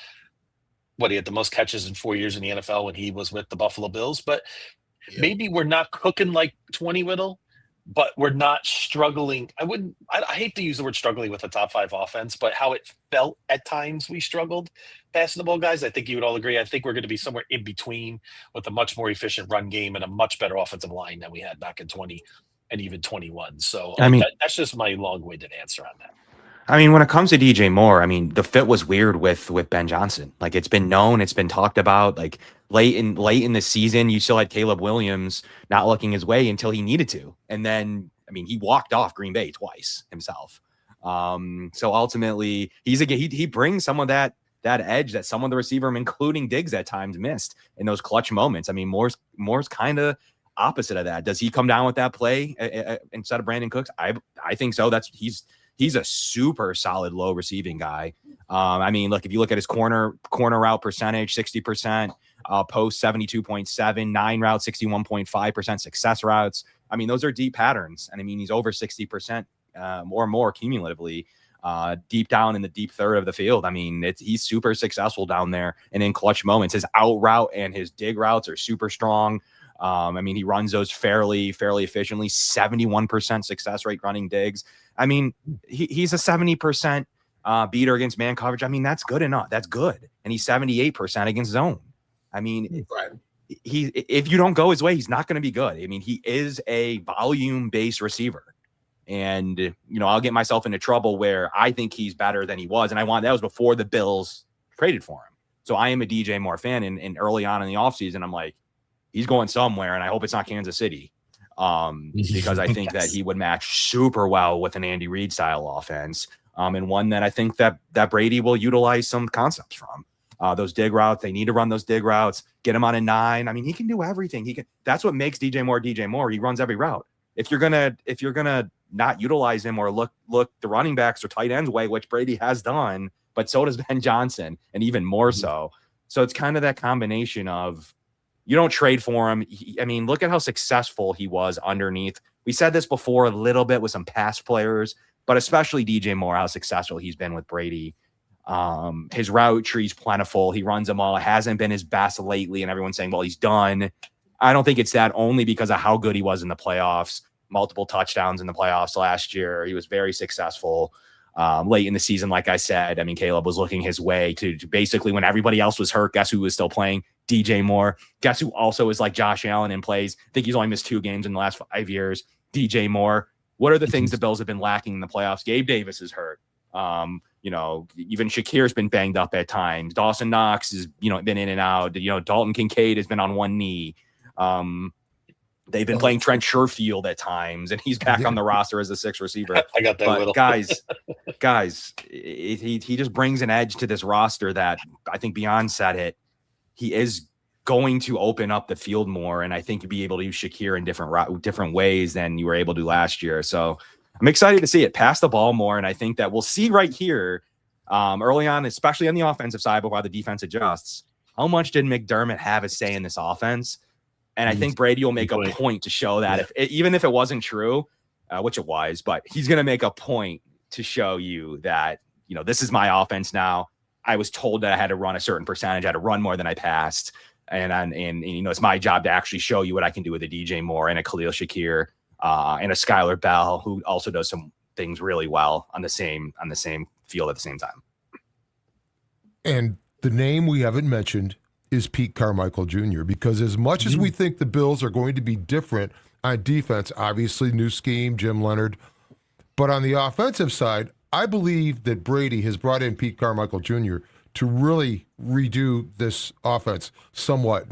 he had the most catches in 4 years in the NFL when he was with the Buffalo Bills, but maybe we're not cooking like 20 Whittle, but we're not struggling. I hate to use the word struggling with a top 5 offense, but how it felt at times we struggled passing the ball, guys. I think you would all agree. I think we're going to be somewhere in between with a much more efficient run game and a much better offensive line than we had back in 20 and even 21. So I mean, that's just my long-winded answer on that. I mean, when it comes to DJ Moore, I mean, the fit was weird with Ben Johnson. Like, it's been known, it's been talked about. Like, late in the season, you still had Caleb Williams not looking his way until he needed to, and then I mean, he walked off Green Bay twice himself. So ultimately, he brings some of that edge that some of the receiver, including Diggs, at times missed in those clutch moments. I mean, Moore's kind of opposite of that. Does he come down with that play instead of Brandon Cooks? I think so. He's a super solid low receiving guy. I mean, look, if you look at his corner route percentage, 60%, post 72.7, 9 routes, 61.5%, success routes. I mean, those are deep patterns. And I mean, he's over 60% or more cumulatively deep down in the deep third of the field. I mean, he's super successful down there and in clutch moments. His out route and his dig routes are super strong. I mean, he runs those fairly efficiently, 71% success rate running digs. I mean, he's a 70% beater against man coverage. I mean, that's good enough. That's good. And he's 78% against zone. I mean, if you don't go his way, he's not going to be good. I mean, he is a volume-based receiver. And, you know, I'll get myself into trouble where I think he's better than he was. And that was before the Bills traded for him. So I am a DJ Moore fan. And early on in the offseason, I'm like, he's going somewhere, and I hope it's not Kansas City. Because I think that he would match super well with an Andy Reid style offense, and one that I think that Brady will utilize some concepts from. Those dig routes, they need to run those dig routes, get him on a 9. I mean, he can do everything. That's what makes DJ Moore. He runs every route. If you're gonna not utilize him or look the running backs or tight ends way, which Brady has done, but so does Ben Johnson, and even more so. So it's kind of that combination of, you don't trade for him. I mean, look at how successful he was underneath. We said this before a little bit with some past players, but especially DJ Moore, how successful he's been with Brady. His route tree's plentiful. He runs them all. It hasn't been his best lately, and everyone's saying, well, he's done. I don't think it's that, only because of how good he was in the playoffs. Multiple touchdowns in the playoffs last year. He was very successful. Late in the season, like I said, I mean, Caleb was looking his way to basically, when everybody else was hurt, guess who was still playing? DJ Moore. Guess who also is like Josh Allen and plays? I think he's only missed 2 games in the last 5 years. DJ Moore. What are the things the Bills have been lacking in the playoffs? Gabe Davis is hurt. You know, even Shakir's been banged up at times. Dawson Knox has, been in and out. Dalton Kincaid has been on one knee. They've been playing Trent Sherfield at times, and he's back on the roster as the 6th receiver. I got that. But guys, he just brings an edge to this roster that I think Beyond said it. He is going to open up the field more, and I think you'll be able to use Shakir in different ways than you were able to last year. So I'm excited to see it. Pass the ball more, and I think that we'll see right here early on, especially on the offensive side, but while the defense adjusts, how much did McDermott have a say in this offense? And I think Brady will make a point to show that, even if it wasn't true, which it was, but he's going to make a point to show you that, this is my offense now. I was told that I had to run a certain percentage. I had to run more than I passed. And it's my job to actually show you what I can do with a DJ Moore and a Khalil Shakir and a Skylar Bell, who also does some things really well on the same field at the same time. And the name we haven't mentioned is Pete Carmichael Jr., because as much as we think the Bills are going to be different on defense, obviously new scheme, Jim Leonard, but on the offensive side, I believe that Brady has brought in Pete Carmichael Jr. to really redo this offense somewhat.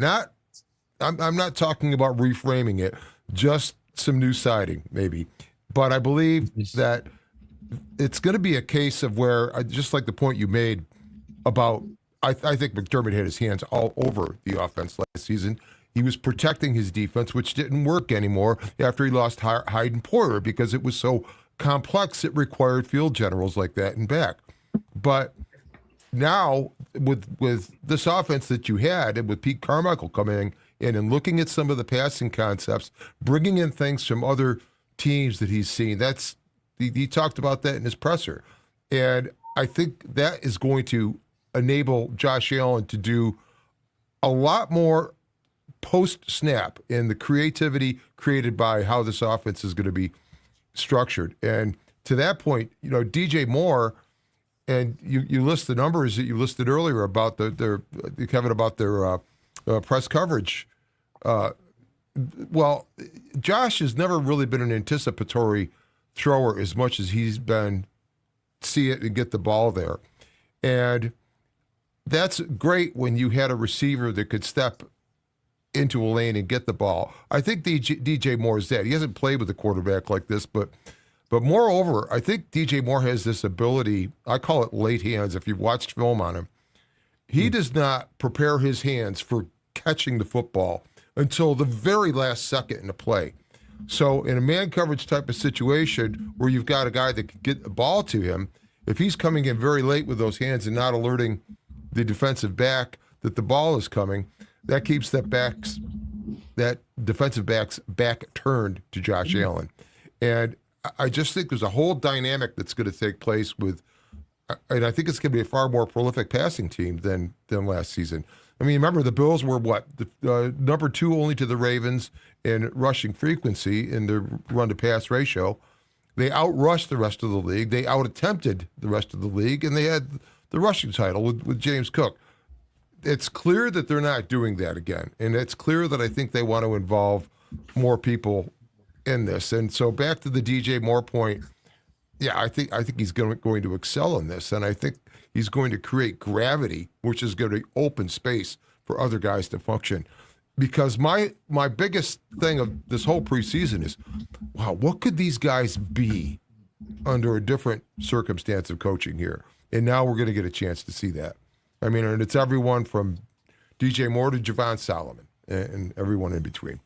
I'm not talking about reframing it, just some new siding maybe, but I believe that it's going to be a case of where, just like the point you made about, I think McDermott had his hands all over the offense last season. He was protecting his defense, which didn't work anymore after he lost Hyde and Porter because it was so complex. It required field generals like that and back. But now with this offense that you had, and with Pete Carmichael coming in and looking at some of the passing concepts, bringing in things from other teams that he's seen, he talked about that in his presser. And I think that is going to enable Josh Allen to do a lot more post-snap and the creativity created by how this offense is going to be structured. And to that point, DJ Moore, and you list the numbers that you listed earlier about Kevin, about their press coverage. Well, Josh has never really been an anticipatory thrower as much as he's been see it and get the ball there. And that's great when you had a receiver that could step into a lane and get the ball. I think DJ Moore is that. He hasn't played with a quarterback like this, but moreover, I think DJ Moore has this ability, I call it late hands, if you've watched film on him. He does not prepare his hands for catching the football until the very last second in the play. So in a man coverage type of situation where you've got a guy that can get the ball to him, if he's coming in very late with those hands and not alerting the defensive back that the ball is coming, that keeps that defensive back's back turned to Josh Allen. And I just think there's a whole dynamic that's going to take place and I think it's going to be a far more prolific passing team than last season. I mean, remember the Bills were number 2 only to the Ravens in rushing frequency in the run-to-pass ratio. They outrushed the rest of the league. They out-attempted the rest of the league, and they had the rushing title with James Cook. It's clear that they're not doing that again, and it's clear that I think they want to involve more people in this. And so back to the DJ Moore point, yeah, I think he's going to excel in this, and I think he's going to create gravity, which is going to open space for other guys to function. Because my biggest thing of this whole preseason is, wow, what could these guys be under a different circumstance of coaching here? And now we're going to get a chance to see that. I mean, and it's everyone from DJ Moore to Javon Solomon and everyone in between.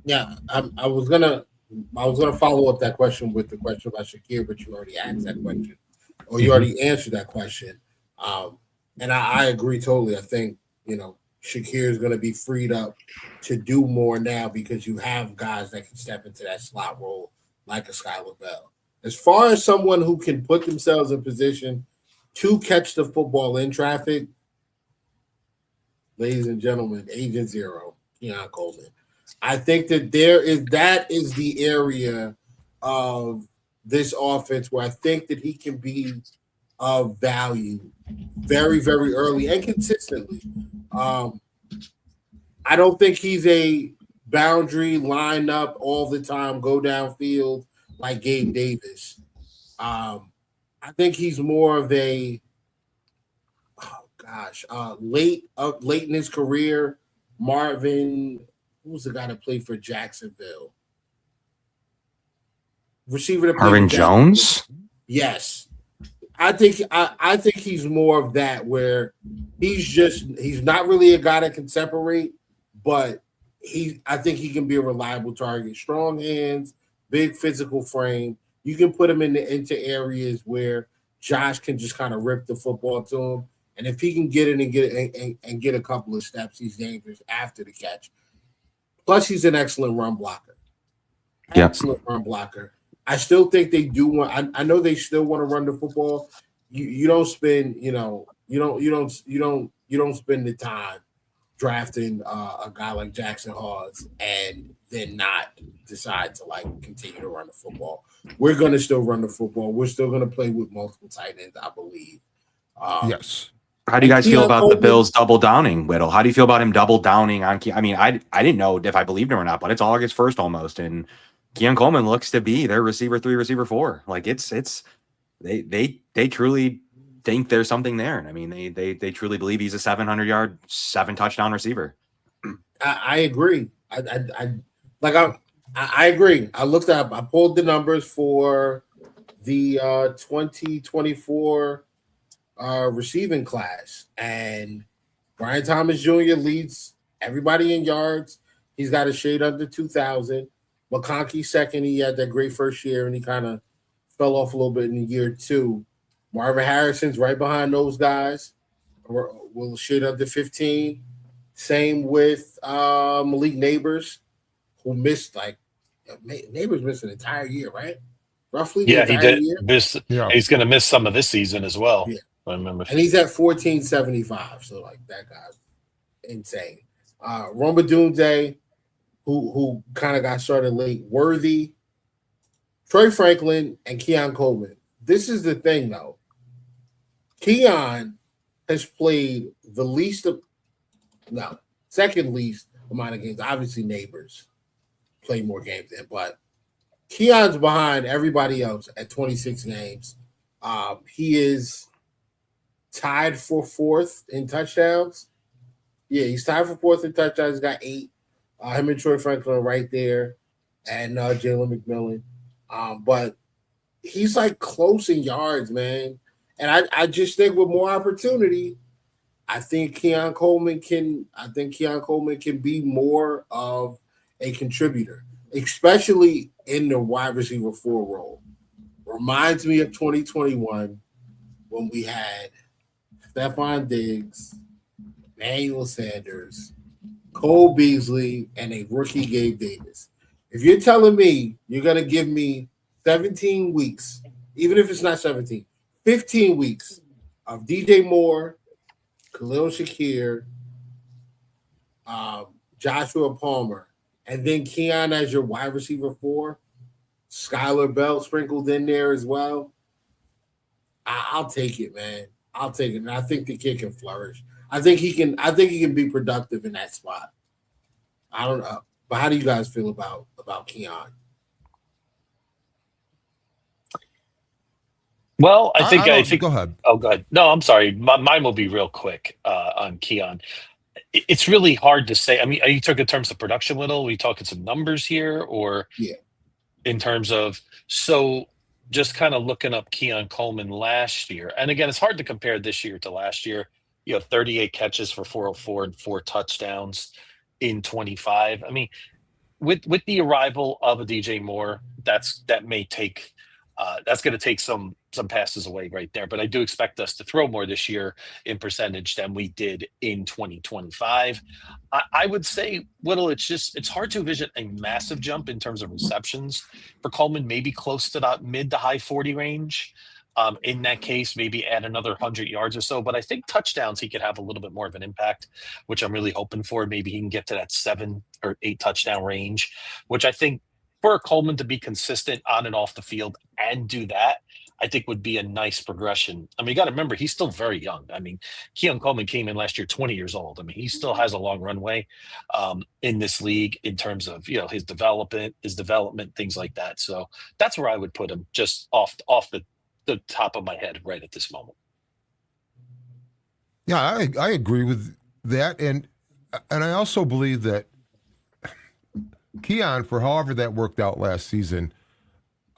Yeah, I was gonna follow up that question with the question about Shakir, but you already asked that question, or you already answered that question. And I agree totally. I think Shakir is going to be freed up to do more now because you have guys that can step into that slot role like a Skylar Bell. As far as someone who can put themselves in position to catch the football in traffic, ladies and gentlemen, Agent Zero, Keon Coleman. I think that that is the area of this offense where I think that he can be of value very, very early and consistently. I don't think he's a boundary line up all the time, go downfield like Gabe Davis. I think he's more of a late in his career. Marvin, who's the guy that played for Jacksonville? Receiver that Marvin Jones? Yes. I think he's more of that, where he's not really a guy that can separate, but I think he can be a reliable target. Strong hands, big physical frame. You can put him into areas where Josh can just kind of rip the football to him. And if he can get it and get a couple of steps, he's dangerous after the catch. Plus, he's an excellent run blocker. Yep. Excellent run blocker. I still think they do want. I know they still want to run the football. You don't spend, you don't spend the time drafting a guy like Jackson Hawes and then not decide to continue to run the football. We're going to still run the football. We're still going to play with multiple tight ends, I believe. Yes. How do you guys feel about the Bills double downing Whittle? How do you feel about him double downing on Keon? I mean, I didn't know if I believed him or not, but it's August 1st almost, and Keon Coleman looks to be their receiver 3, receiver 4. Like they truly think there's something there. I mean, they truly believe he's a 700-yard, 7-touchdown receiver. I agree. I agree. I pulled the numbers for the 2024 receiving class, and Brian Thomas Jr. leads everybody in yards. He's got a shade under 2,000. McConkey second. He had that great first year, and he kind of fell off a little bit in year 2. Marvin Harrison's right behind those guys. Will shade under 15. Same with Malik Neighbors, who missed Neighbors missed an entire year, right? roughly the Yeah, he entire did year. miss. Yeah. He's going to miss some of this season as well. Yeah. I remember. And he's at 1475. So like that guy's insane. Roma Dunze, who kind of got started late, Worthy, Troy Franklin, and Keon Coleman. This is the thing though. Keon has played the second least amount of games. Obviously, Neighbors play more games than, but Keon's behind everybody else at 26 games. He is tied for fourth in touchdowns. Yeah, he's tied for fourth in touchdowns. He's got 8. Him and Troy Franklin are right there, and Jalen McMillan. But he's like close in yards, man. And I just think with more opportunity, I think Keon Coleman can be more of a contributor, especially in the wide receiver 4 role. Reminds me of 2021 when we had Stephon Diggs, Emmanuel Sanders, Cole Beasley, and a rookie Gabe Davis. If you're telling me you're going to give me 17 weeks, even if it's not 17, 15 weeks of DJ Moore, Khalil Shakir, Joshua Palmer, and then Keon as your wide receiver 4, Skylar Bell sprinkled in there as well, I'll take it, man. I'll take it. And I think the kid can flourish. I think he can be productive in that spot. I don't know. But how do you guys feel about Keon? Well, I think. Go ahead. Oh, go ahead. No, I'm sorry. Mine will be real quick on Keon. It's really hard to say. I mean, are you talking in terms of production, Little? Are we talking some numbers here, or in terms of just kind of looking up Keon Coleman last year? And again, it's hard to compare this year to last year. 38 catches for 404 and 4 touchdowns in 25. I mean, with the arrival of a DJ Moore, that's going to take some passes away right there. But I do expect us to throw more this year in percentage than we did in 2025. I would say, Whittle, it's hard to envision a massive jump in terms of receptions for Coleman, maybe close to that mid to high 40 range. In that case, maybe add another 100 yards or so. But I think touchdowns, he could have a little bit more of an impact, which I'm really hoping for. Maybe he can get to that 7 or 8 touchdown range, which I think for Coleman to be consistent on and off the field and do that, I think would be a nice progression. I mean, you got to remember, he's still very young. I mean, Keon Coleman came in last year 20 years old. I mean, he still has a long runway in this league in terms of, his development, things like that. So that's where I would put him, just off the top of my head right at this moment. Yeah, I agree with that. And I also believe that Keon, for however that worked out last season,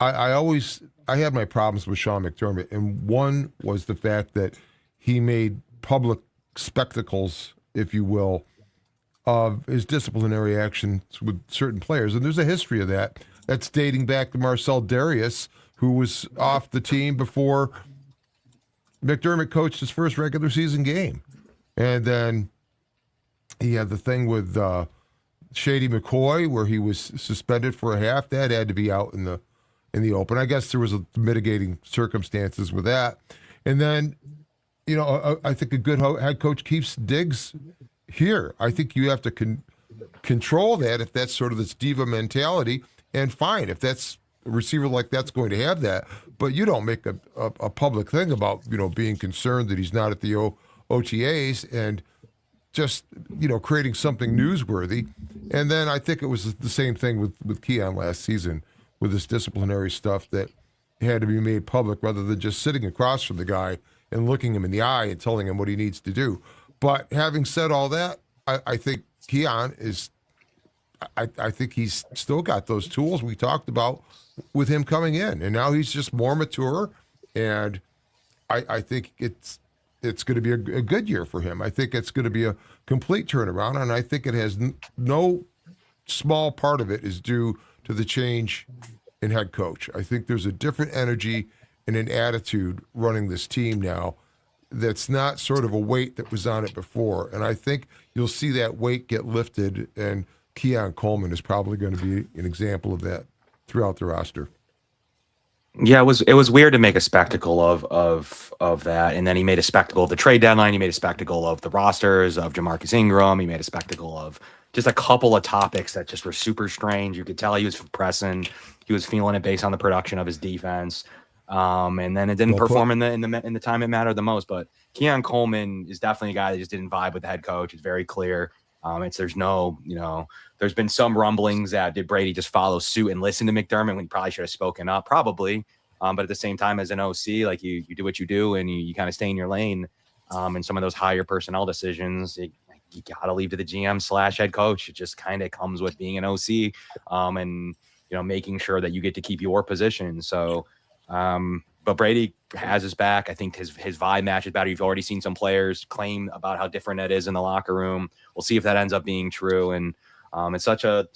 I had my problems with Sean McDermott, and one was the fact that he made public spectacles, if you will, of his disciplinary actions with certain players. And there's a history of that. That's dating back to Marcel Darius, who was off the team before McDermott coached his first regular season game. And then he had the thing with Shady McCoy, where he was suspended for a half. That had to be out in the open. I guess there was mitigating circumstances with that. And then, I think a good head coach keeps Diggs here. I think you have to control that if that's sort of this diva mentality. And fine, if that's a receiver like that's going to have that, but you don't make a public thing about being concerned that he's not at the OTAs and just creating something newsworthy. And then I think it was the same thing with Keon last season with this disciplinary stuff that had to be made public rather than just sitting across from the guy and looking him in the eye and telling him what he needs to do. But having said all that, I think Keon is. I think he's still got those tools we talked about with him coming in, and now he's just more mature, and I think it's going to be a good year for him. I think it's going to be a complete turnaround, and I think it has no small part of it is due to the change in head coach. I think there's a different energy and an attitude running this team now that's not sort of a weight that was on it before, and I think you'll see that weight get lifted, and Keon Coleman is probably going to be an example of that throughout the roster. Yeah, it was weird to make a spectacle of that, and then he made a spectacle of the trade deadline. He made a spectacle of the rosters of Jamarcus Ingram. He made a spectacle of just a couple of topics that just were super strange. You could tell he was pressing. He was feeling it based on the production of his defense, and then it didn't perform in the time it mattered the most. But Keon Coleman is definitely a guy that just didn't vibe with the head coach. It's very clear. There's been some rumblings that did Brady just follow suit and listen to McDermott when he probably should have spoken up, probably. But at the same time, as an OC, like you do what you do and you kind of stay in your lane. And some of those higher personnel decisions, you got to leave to the GM / head coach. It just kind of comes with being an OC and making sure that you get to keep your position. So, but Brady has his back. I think his vibe matches better. You've already seen some players claim about how different that is in the locker room. We'll see if that ends up being true. And it's such a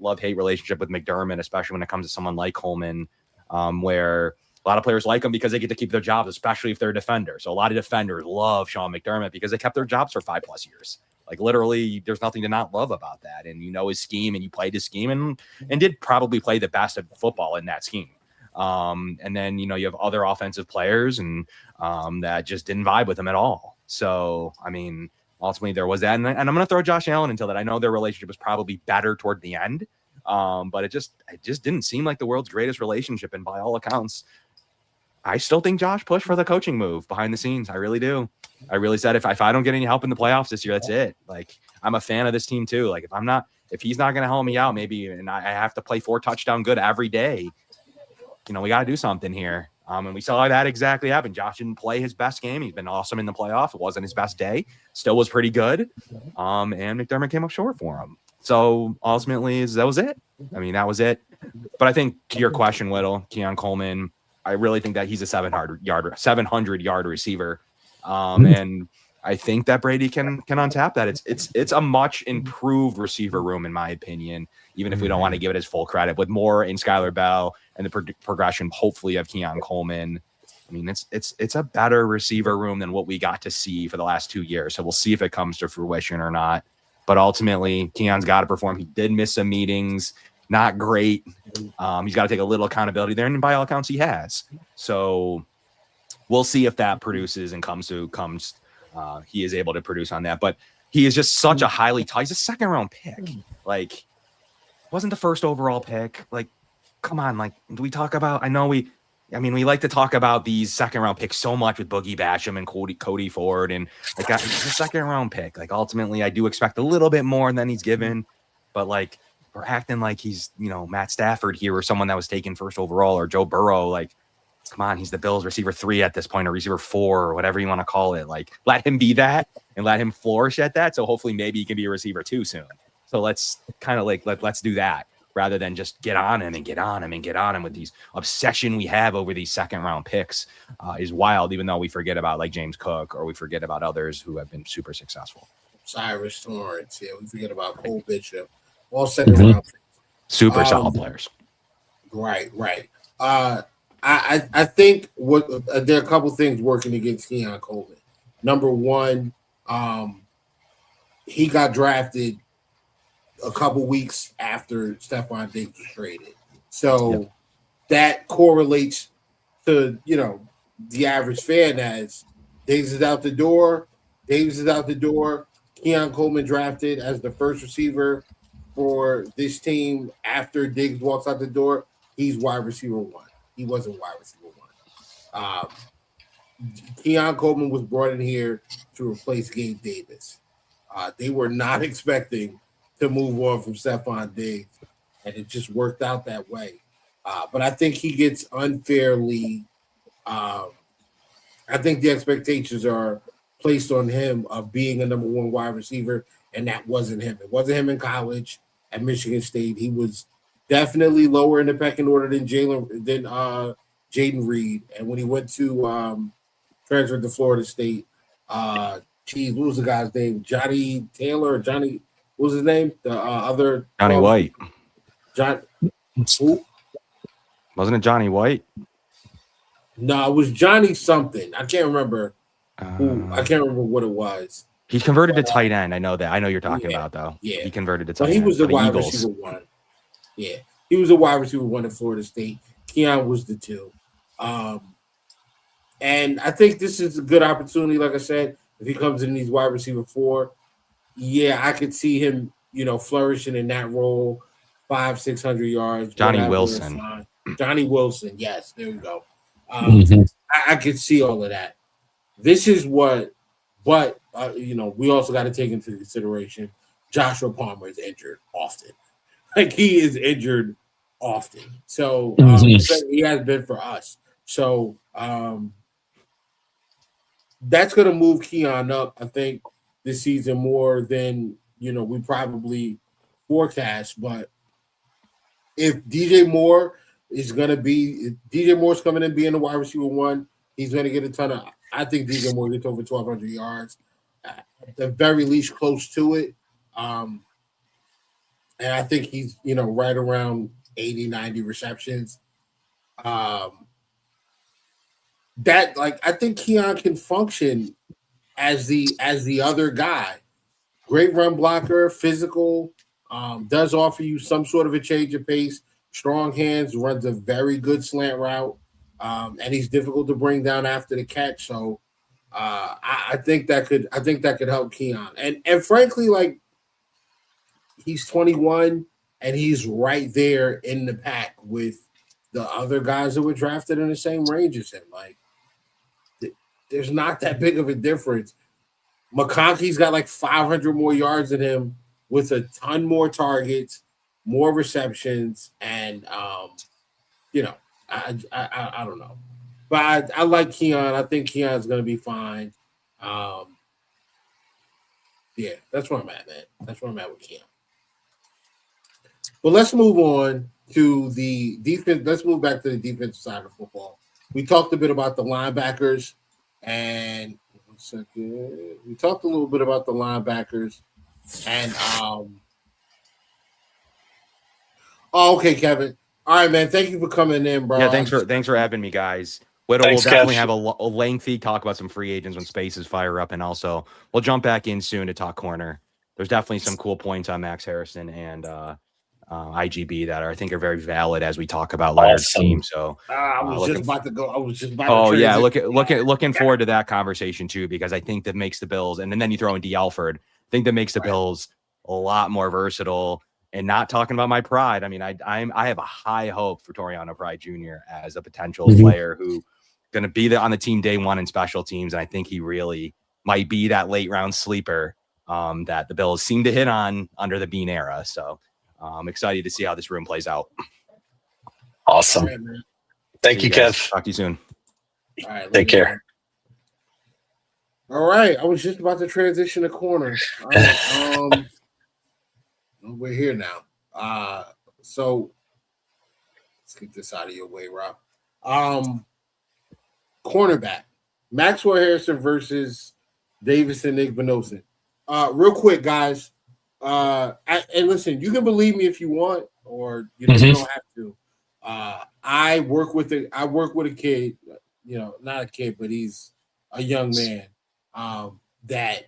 love-hate relationship with McDermott, especially when it comes to someone like Coleman, where a lot of players like him because they get to keep their jobs, especially if they're a defender. So a lot of defenders love Sean McDermott because they kept their jobs for 5+ years. Like literally, there's nothing to not love about that. And his scheme, and you played his scheme, and did probably play the best of football in that scheme. And then, you have other offensive players and that just didn't vibe with him at all. So, I mean, ultimately there was that. And I'm going to throw Josh Allen into that. I know their relationship was probably better toward the end, but it just didn't seem like the world's greatest relationship. And by all accounts, I still think Josh pushed for the coaching move behind the scenes. I really do. I really said, if I don't get any help in the playoffs this year, that's it. Like, I'm a fan of this team too. Like, if he's not going to help me out, maybe, and I have to play 4 touchdown good every day, we got to do something here. And we saw that exactly happen. Josh didn't play his best game. He's been awesome in the playoff. It wasn't his best day. Still was pretty good. And McDermott came up short for him. So ultimately, that was it. I mean, that was it. But I think to your question, Whittle, Keon Coleman, I really think that he's a 700-yard receiver. And I think that Brady can untap that. It's a much improved receiver room, in my opinion, even if we don't want to give it his full credit, with more in Skylar Bell and the progression, hopefully, of Keon Coleman. I mean, it's a better receiver room than what we got to see for the last 2 years. So we'll see if it comes to fruition or not. But ultimately, Keon's got to perform. He did miss some meetings. Not great. He's got to take a little accountability there, and by all accounts, he has. So we'll see if that produces and he is able to produce on that. But he is just such a he's a second-round pick. Like, wasn't the first overall pick. Like, come on. Like, do we talk about? We like to talk about these second-round picks so much with Boogie Basham and Cody Ford, and like it's a second-round pick. Like, ultimately, I do expect a little bit more than he's given, but like, we're acting like he's Matt Stafford here, or someone that was taken first overall, or Joe Burrow. Like, come on, he's the Bills receiver 3 at this point, or receiver 4, or whatever you want to call it. Like, let him be that and let him flourish at that. So hopefully maybe he can be a receiver 2 soon. So let's kind of let's do that rather than just get on him with these obsession we have over these second-round picks is wild, even though we forget about like James Cook, or we forget about others who have been super successful. Cyrus Torrance, yeah, we forget about Cole Bishop, all second-round picks. Super solid players. Right. I think there are a couple things working against Keon Coleman. Number one, he got drafted a couple weeks after Stephon Diggs was traded. So that correlates to, the average fan as Diggs is out the door. Keon Coleman drafted as the first receiver for this team after Diggs walks out the door. He's wide receiver 1. He wasn't wide receiver 1. Keon Coleman was brought in here to replace Gabe Davis. They were not expecting to move on from Stephon Diggs, and it just worked out that way. But I think he gets unfairly I think the expectations are placed on him of being a number 1 wide receiver, and that wasn't him. It wasn't him in college at Michigan State. He was definitely lower in the pecking order than Jayden Reed. And when he went to transfer to Florida State, what was the guy's name? Johnny Taylor or Johnny, what was his name? The other Johnny White. Who? Wasn't it Johnny White? No, it was Johnny something. I can't remember who. I can't remember what it was. He converted to tight end. I know that. I know you're talking about, though. Yeah. He converted to tight end. But he was the wide Eagles. receiver 1. Yeah. He was a wide receiver 1 at Florida State. Keon was the 2. And I think this is a good opportunity. Like I said, if he comes in these wide receiver 4, yeah, I could see him, flourishing in that role, 500-600 yards. Johnny whatever, Wilson. fine. Johnny Wilson, yes, there we go. Mhm. I could see all of that. This is what, but we also got to take into consideration Joshua Palmer is injured often. Like he is injured often. So he has been for us. So that's going to move Keon up, I think, this season more than we probably forecast. But if DJ Moore is going to be DJ Moore's coming in being the wide receiver 1, he's going to get a ton of. I think DJ Moore gets over 1,200 yards, at the very least, close to it. And I think he's right around 80, 90 receptions. I think Keon can function as the other guy. Great run blocker, physical, does offer you some sort of a change of pace, strong hands, runs a very good slant route, and he's difficult to bring down after the catch. So I think that could help Keon. And frankly, like he's 21 and he's right there in the pack with the other guys that were drafted in the same range as him. Like there's not that big of a difference. McConkey's got like 500 more yards than him with a ton more targets, more receptions, and I don't know. But I like Keon. I think Keon's going to be fine. Yeah, that's where I'm at, man. That's where I'm at with Keon. But let's move on to the defense. Let's move back to the defensive side of football. We talked a bit about the linebackers, and one second. We talked a little bit about the linebackers, and okay, Kevin. All right, man. Thank you for coming in, bro. Yeah, thanks for having me, guys. We'll definitely have a lengthy talk about some free agents when spaces fire up, and also we'll jump back in soon to talk corner. There's definitely some cool points on Max Harrison and IGB that I think are very valid as we talk about Leonard's team. So I was just about to go. I was just about. Oh yeah, looking forward to that conversation too, because I think that makes the Bills, and then you throw in D. Alford. I think that makes the Bills a lot more versatile. And not talking about my pride. I mean, I have a high hope for Toriano Pride Jr. as a potential player who going to be on the team day one in special teams. And I think he really might be that late round sleeper that the Bills seem to hit on under the Bean era. So I'm excited to see how this room plays out. Awesome. Right, Thank you, Kev. Talk to you soon. All right, take care. All right. I was just about to transition to corner. All right, we're here now. So let's get this out of your way, Rob. Cornerback. Maxwell Harrison versus Davison Igbinosun. Real quick, guys. And listen, you can believe me if you want, or you don't have to. I work with a kid, not a kid, but he's a young man that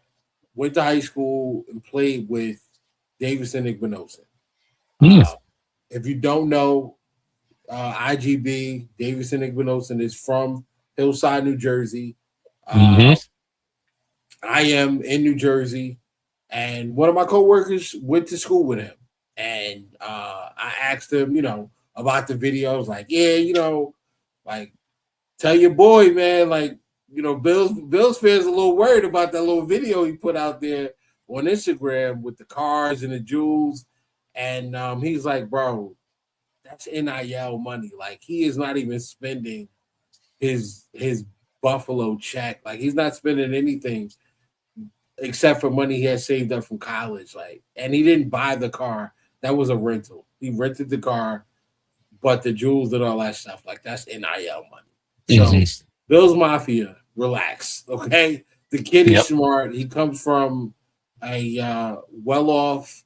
went to high school and played with Davison Igbinosun. If you don't know, IGB, Davison Igbinosun is from Hillside, New Jersey. I am in New Jersey, and one of my coworkers went to school with him. And I asked him, about the video. I was like, yeah, like, tell your boy, man, like, Bills fans a little worried about that little video he put out there on Instagram with the cars and the jewels. And he's like, bro, that's NIL money. Like, he is not even spending his Buffalo check. Like, he's not spending anything except for money he had saved up from college. Like, and he didn't buy the car. That was a rental. He rented the car, but the jewels and all that stuff, like, that's NIL money. So Bills Mafia, relax, okay? The kid is smart. He comes from a well-off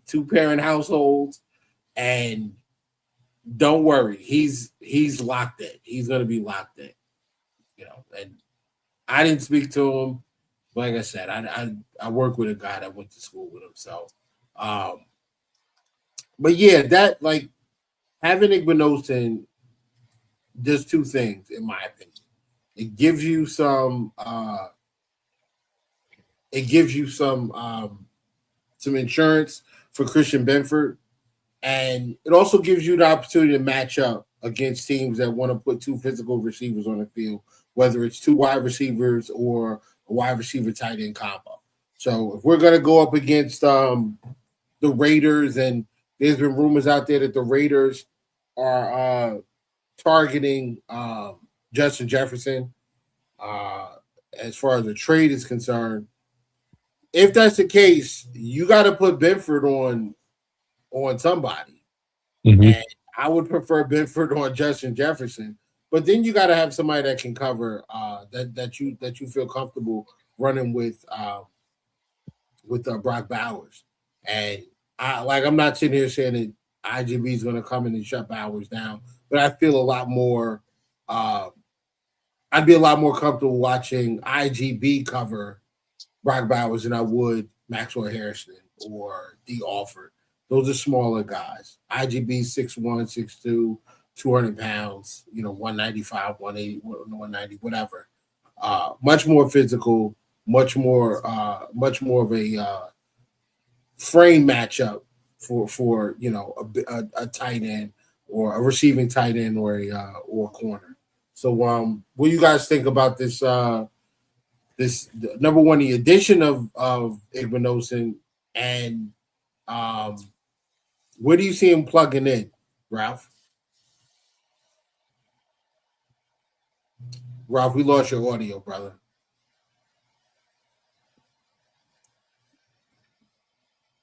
two-parent household, and don't worry, he's locked in. He's going to be locked in, And I didn't speak to him, but like I said, I work with a guy that went to school with him. So, but yeah, that, like, having Igbinosun does two things, in my opinion. It gives you some insurance for Christian Benford, and it also gives you the opportunity to match up against teams that want to put two physical receivers on the field, whether it's two wide receivers or a wide receiver tight end combo. So if we're going to go up against the Raiders, and there's been rumors out there that the Raiders are targeting Justin Jefferson as far as the trade is concerned. If that's the case, you got to put Benford on somebody. Mhm. And I would prefer Benford on Justin Jefferson, but then you got to have somebody that can cover that you feel comfortable running with Brock Bowers. And I'm not sitting here saying that IGB is going to come in and shut Bowers down, but I feel a lot more. I'd be a lot more comfortable watching IGB cover Brock Bowers than I would Maxwell Harrison or D. Alford. Those are smaller guys. IGB 6'1", 6'2", 200 pounds, 195, 180, 190, whatever. Much more physical, much more of a frame matchup for a tight end or a receiving tight end or a corner. So what do you guys think about this? This number one, the addition of Igbinosun, and where do you see him plugging in, Ralph? Ralph, we lost your audio, brother.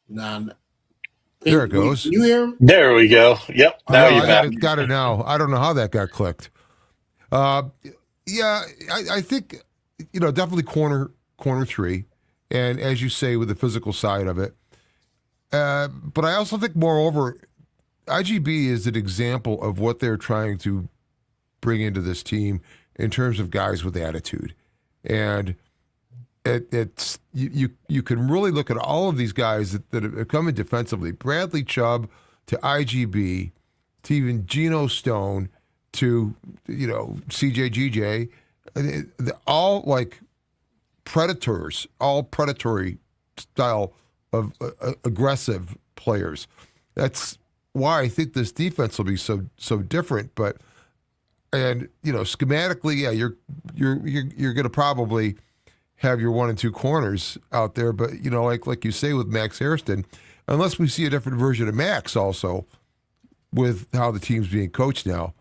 Nah, There it goes. Can you hear him? There we go. Yep. Now No, you're I back. got it now. I don't know how that got clicked. Yeah, I think definitely corner three, and as you say, with the physical side of it. But I also think, moreover, IGB is an example of what they're trying to bring into this team in terms of guys with attitude, and it's you can really look at all of these guys that have come in defensively. Bradley Chubb to IGB to even Geno Stone to CJGJ, all like predators, all predatory style of aggressive players. That's why I think this defense will be so different. But schematically, yeah, you're going to probably have your 1 and 2 corners out there. But like you say with Max Hairston, unless we see a different version of Max also with how the team's being coached now.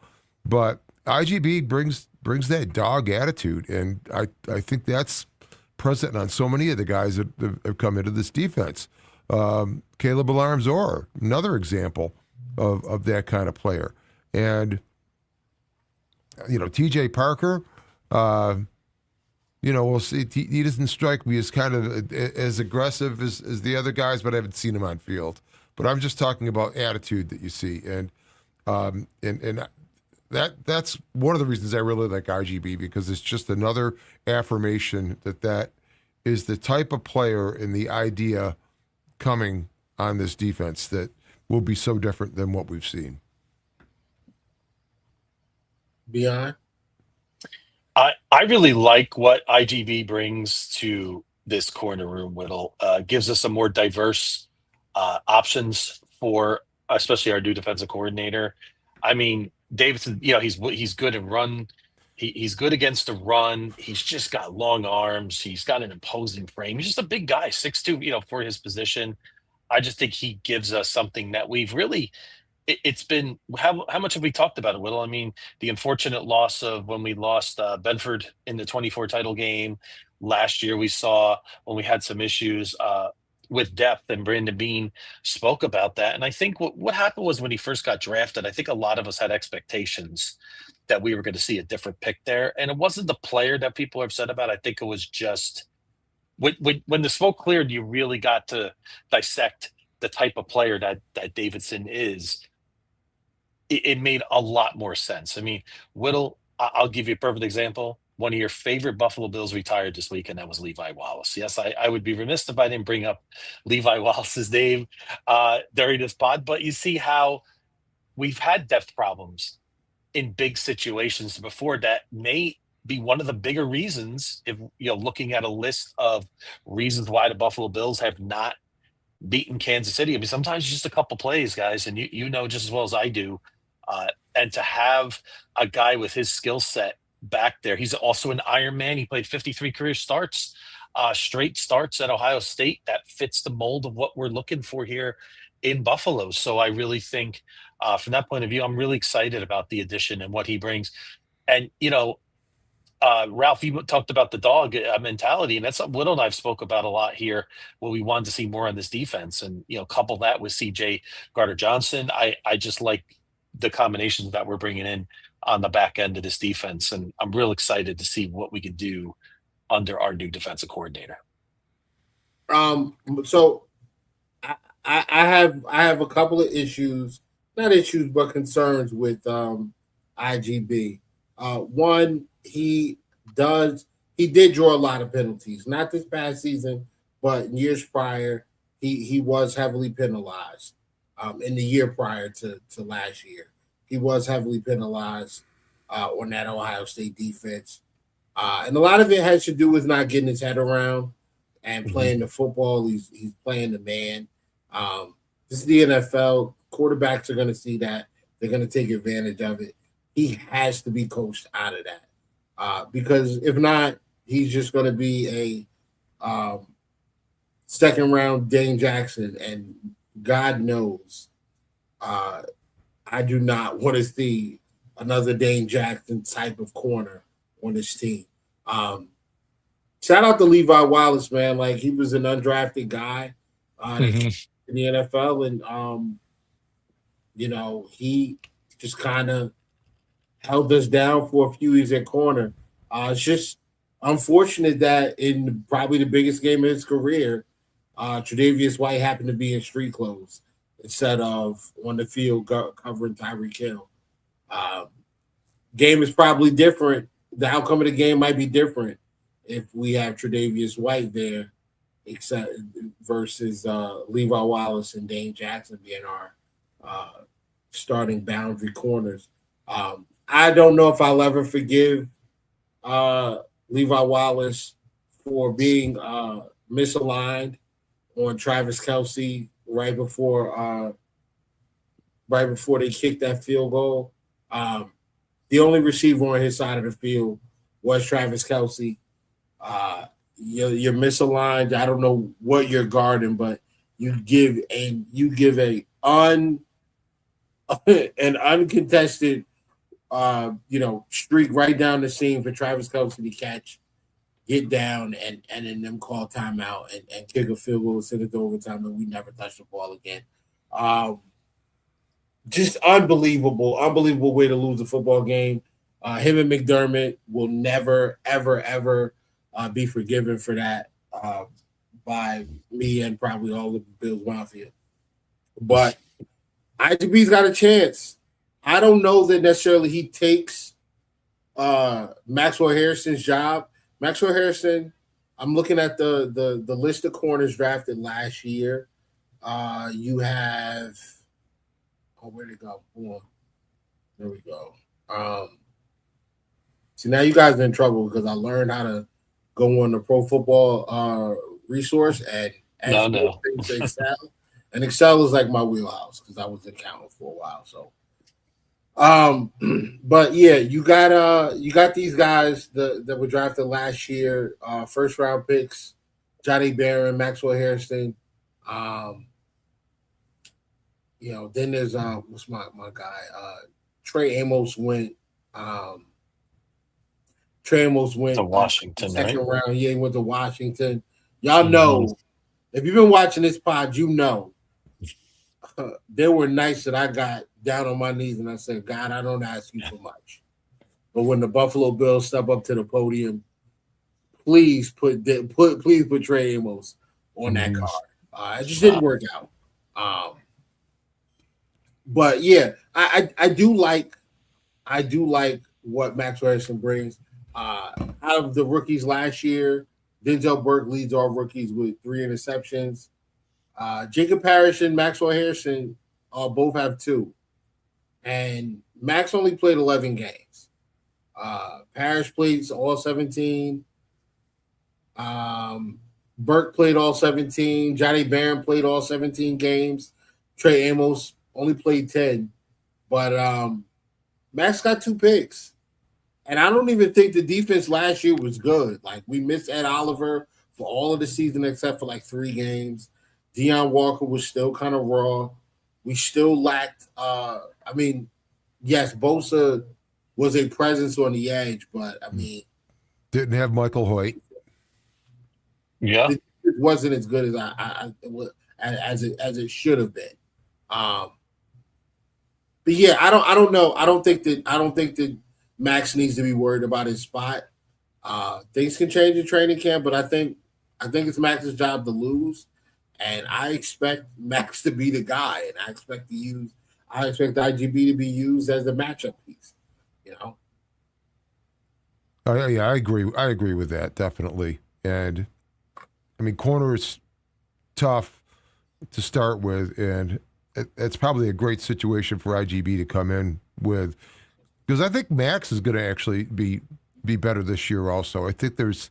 But IGB brings that dog attitude, and I think that's present on so many of the guys that have come into this defense. Caleb Alarm-Zor, another example of that kind of player. And, TJ Parker, we'll see. He doesn't strike me as kind of as aggressive as the other guys, but I haven't seen him on field. But I'm just talking about attitude that you see. And that's one of the reasons I really like RGB, because it's just another affirmation that is the type of player and the idea coming on this defense that will be so different than what we've seen. Beyond? I really like what IGB brings to this corner room, Whittle. Gives us some more diverse options for especially our new defensive coordinator. I mean, Davidson, he's good in run. He's good against the run. He's just got long arms. He's got an imposing frame. He's just a big guy, 6'2", for his position. I just think he gives us something that we've really it's been how much have we talked about it, Whittle? I mean, the unfortunate loss of when we lost Benford in the 24 title game last year. We saw when we had some issues with depth, and Brandon Beane spoke about that. And I think what happened was when he first got drafted, I think a lot of us had expectations that we were going to see a different pick there. And it wasn't the player that people are upset about. I think it was just when the smoke cleared, you really got to dissect the type of player that Davidson is. It made a lot more sense. I mean, Whittle, I'll give you a perfect example. One of your favorite Buffalo Bills retired this week, and that was Levi Wallace. Yes, I would be remiss if I didn't bring up Levi Wallace's name during this pod, but you see how we've had depth problems in big situations before that may be one of the bigger reasons, if looking at a list of reasons why the Buffalo Bills have not beaten Kansas City. I mean, sometimes just a couple plays, guys, and you know just as well as I do. And to have a guy with his skill set back there, he's also an Iron Man. He played 53 career starts, straight starts at Ohio State. That fits the mold of what we're looking for here in Buffalo. So I really think, from that point of view, I'm really excited about the addition and what he brings. And Ralph, you talked about the dog mentality, and that's something Little and I've spoke about a lot here. What we wanted to see more on this defense, and couple that with CJ Gardner-Johnson. I just like the combinations that we're bringing in on the back end of this defense, and I'm real excited to see what we can do under our new defensive coordinator. So I have a couple of issues, not issues, but concerns with IGB. One, he did draw a lot of penalties, not this past season, but years prior, he was heavily penalized. In the year prior to last year, he was heavily penalized on that Ohio State defense. And a lot of it has to do with not getting his head around and playing the football. He's playing the man. This is the NFL. Quarterbacks are going to see that. They're going to take advantage of it. He has to be coached out of that. Because if not, he's just going to be a second round Dane Jackson. And God knows I do not want to see another Dane Jackson type of corner on this team. Shout out to Levi Wallace, man. Like, he was an undrafted guy in the NFL. And, he just kind of held us down for a few years at corner. It's just unfortunate that in probably the biggest game of his career, Tre'Davious White happened to be in street clothes instead of on the field covering Tyreek Hill. Game is probably different. The outcome of the game might be different if we have Tre'Davious White there, except versus Levi Wallace and Dane Jackson being our starting boundary corners. I don't know if I'll ever forgive Levi Wallace for being misaligned on Travis Kelce right before they kicked that field goal. The only receiver on his side of the field was Travis Kelce. You're misaligned. I don't know what you're guarding, but you give an uncontested streak right down the seam for Travis Kelce to catch, get down, and then them call timeout and kick a field goal, send it to overtime, and we never touch the ball again. Just unbelievable way to lose a football game. Him and McDermott will never, ever, ever be forgiven for that by me and probably all of the Bills Mafia. But IGB's got a chance. I don't know that necessarily he takes Maxwell Harrison's job. Maxwell Harrison, I'm looking at the list of corners drafted last year. You have where'd it go? Hold on. There we go. See, now you guys are in trouble because I learned how to go on the Pro Football resource and add things to Excel. And Excel is like my wheelhouse because I was an accountant for a while. So, but yeah, you got these guys that were drafted last year, first round picks, Johnny Barron, Maxwell Harrison. Then there's what's my guy? Trey Amos went. Trey Amos went to Washington, second right? round. Yeah, he went to Washington. Y'all know, if you've been watching this pod, you know there were nights that I got down on my knees and I said, God, I don't ask you for much. But when the Buffalo Bills step up to the podium, please put Trey Amos on that card. It just didn't work out. But yeah, I do like what Max Harrison brings. Out of the rookies last year, Denzel Burke leads all rookies with 3 interceptions. Jacob Parrish and Maxwell Harrison both have 2. And Max only played 11 games. Parrish played all 17. Burke played all 17. Johnny Barron played all 17 games. Trey Amos only played 10. But Max got 2 picks. And I don't even think the defense last year was good. Like, we missed Ed Oliver for all of the season except for like 3 games. Deion Walker was still kind of raw. We still lacked yes, Bosa was a presence on the edge, but I mean, Didn't have Michael Hoyt. Yeah. it wasn't as good as it should have been. But yeah, I don't know. I don't think that Max needs to be worried about his spot. Things can change in training camp, but I think it's Max's job to lose, and I expect Max to be the guy, and I expect IGB to be used as the matchup piece. You know. Yeah, I agree. I agree with that, definitely. And I mean, corner is tough to start with, and it's probably a great situation for IGB to come in with, because I think Max is going to actually be better this year. Also, I think there's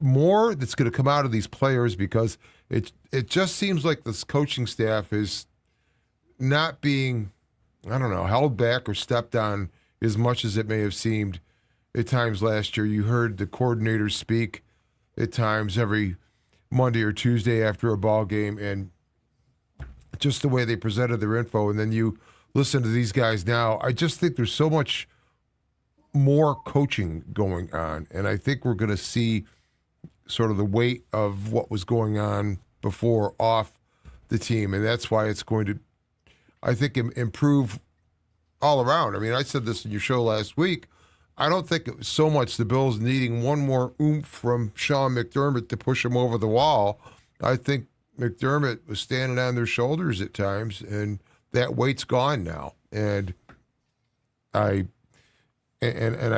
more that's going to come out of these players, because it just seems like this coaching staff is not being, I don't know, held back or stepped on as much as it may have seemed at times last year. You heard the coordinators speak at times every Monday or Tuesday after a ball game, and just the way they presented their info. And then you listen to these guys now. I just think there's so much more coaching going on, and I think we're going to see sort of the weight of what was going on before off the team, and that's why it's going to, I think, improve all around. I mean, I said this in your show last week. I don't think it was so much the Bills needing one more oomph from Sean McDermott to push them over the wall. I think McDermott was standing on their shoulders at times, and that weight's gone now. And I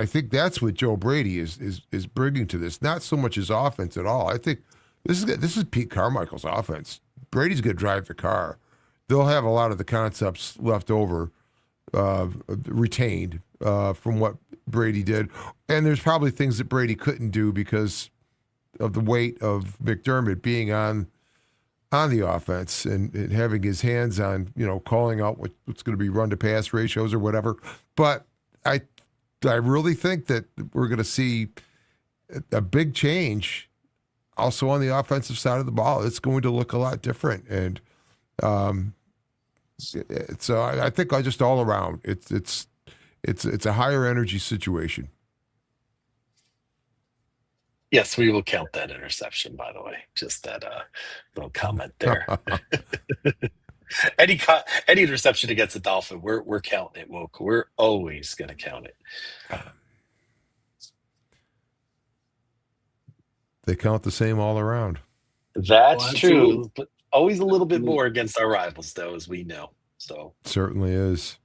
think that's what Joe Brady is bringing to this. Not so much his offense at all. I think this is Pete Carmichael's offense. Brady's going to drive the car. They'll have a lot of the concepts left over, retained from what Brady did. And there's probably things that Brady couldn't do because of the weight of McDermott being on the offense and having his hands on, calling out what's going to be run to pass ratios or whatever. But I really think that we're going to see a big change also on the offensive side of the ball. It's going to look a lot different. And so I think just all around, it's a higher energy situation. Yes, we will count that interception, by the way. Just that little comment there. Any interception against the Dolphin, we're counting it, Woke. We're always going to count it. They count the same all around. That's true, but always a little bit more against our rivals, though, as we know. So certainly is.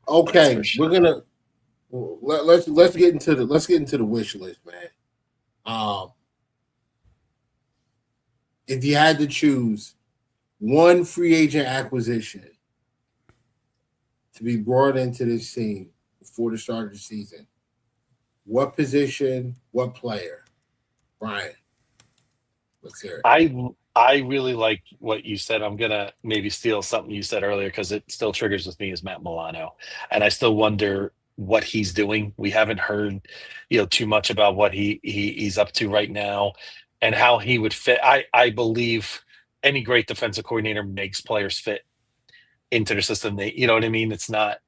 Okay, sure. We're gonna let's get into the wish list, man. If you had to choose one free agent acquisition to be brought into this team before the start of the season, what position, what player? Brian, let's hear it. I really like what you said. I'm gonna maybe steal something you said earlier because it still triggers with me as Matt Milano, and I still wonder what he's doing. We haven't heard, too much about what he's up to right now, and how he would fit. I believe any great defensive coordinator makes players fit into their system. You know what I mean? It's not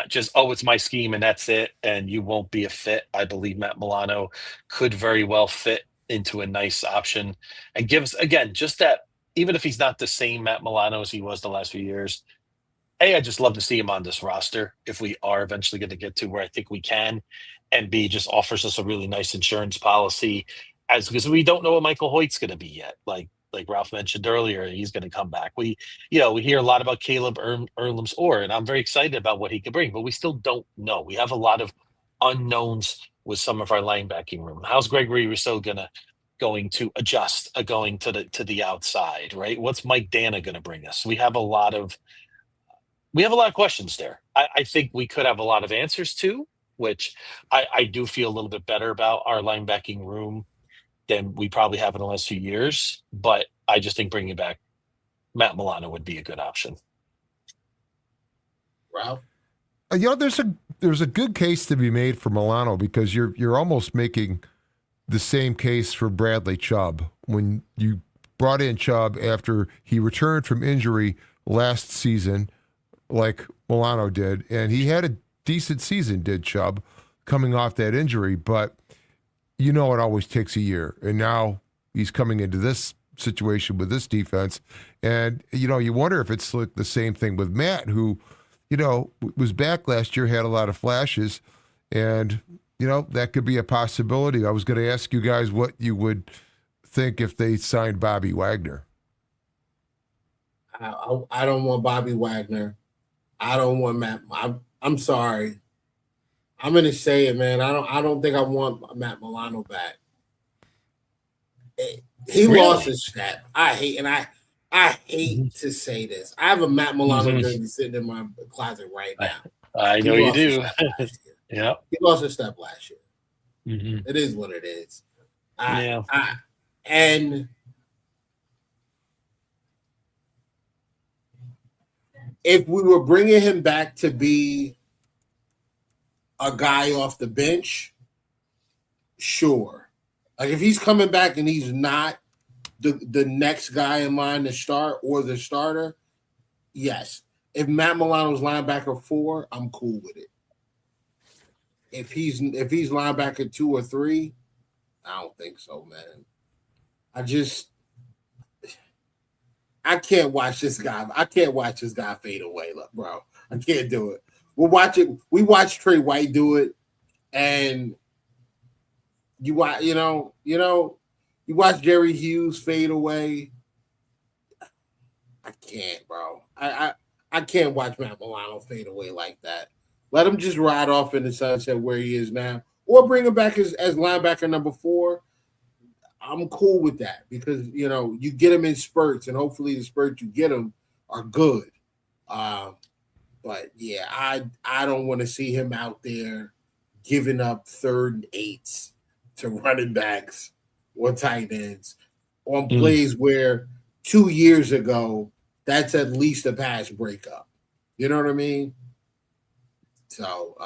just, it's my scheme and that's it, and you won't be a fit. I believe Matt Milano could very well fit into a nice option and gives, again, just that, even if he's not the same Matt Milano as he was the last few years, A, I just love to see him on this roster if we are eventually going to get to where I think we can, and B, just offers us a really nice insurance policy, because we don't know what Michael Hoyt's going to be yet. Like Ralph mentioned earlier, he's going to come back. We hear a lot about Caleb Earlham's-Orr, and I'm very excited about what he could bring, but we still don't know. We have a lot of unknowns with some of our linebacking room. How's Gregory Rousseau going to adjust, going to the outside, right? What's Mike Dana going to bring us? We have a lot of we have a lot of questions there. I think we could have a lot of answers to, which I do feel a little bit better about our linebacking room than we probably have in the last few years. But I just think bringing back Matt Milano would be a good option. Ralph? There's a good case to be made for Milano because you're almost making the same case for Bradley Chubb when you brought in Chubb after he returned from injury last season, like Milano did, and he had a decent season, did Chubb, coming off that injury, but it always takes a year, and now he's coming into this situation with this defense, and you wonder if it's like the same thing with Matt, who was back last year, had a lot of flashes, and that could be a possibility. I was going to ask you guys what you would think if they signed Bobby Wagner. I don't want Bobby Wagner. I don't want Matt. I'm sorry. I'm going to say it, man. I don't think I want Matt Milano back. He lost his step. I hate to say this. I have a Matt Milano jersey sitting in my closet right now. I know you do. Yeah, he lost his step last year. Mm-hmm. It is what it is. And if we were bringing him back to be a guy off the bench, sure. Like if he's coming back and he's not the next guy in line to start or the starter, yes. If Matt Milano's linebacker 4, I'm cool with it. If he's linebacker 2 or 3, I don't think so, man. I can't watch this guy. I can't watch this guy fade away, bro. I can't do it. We'll watch it. We watched Trey White do it, and you watch Jerry Hughes fade away. I can't, bro. I can't watch Matt Milano fade away like that. Let him just ride off in the sunset where he is now, or bring him back as linebacker number 4. I'm cool with that because you get him in spurts, and hopefully the spurts you get him are good. But yeah, I don't want to see him out there giving up 3rd and 8s to running backs or tight ends on plays where 2 years ago that's at least a pass breakup. You know what I mean? So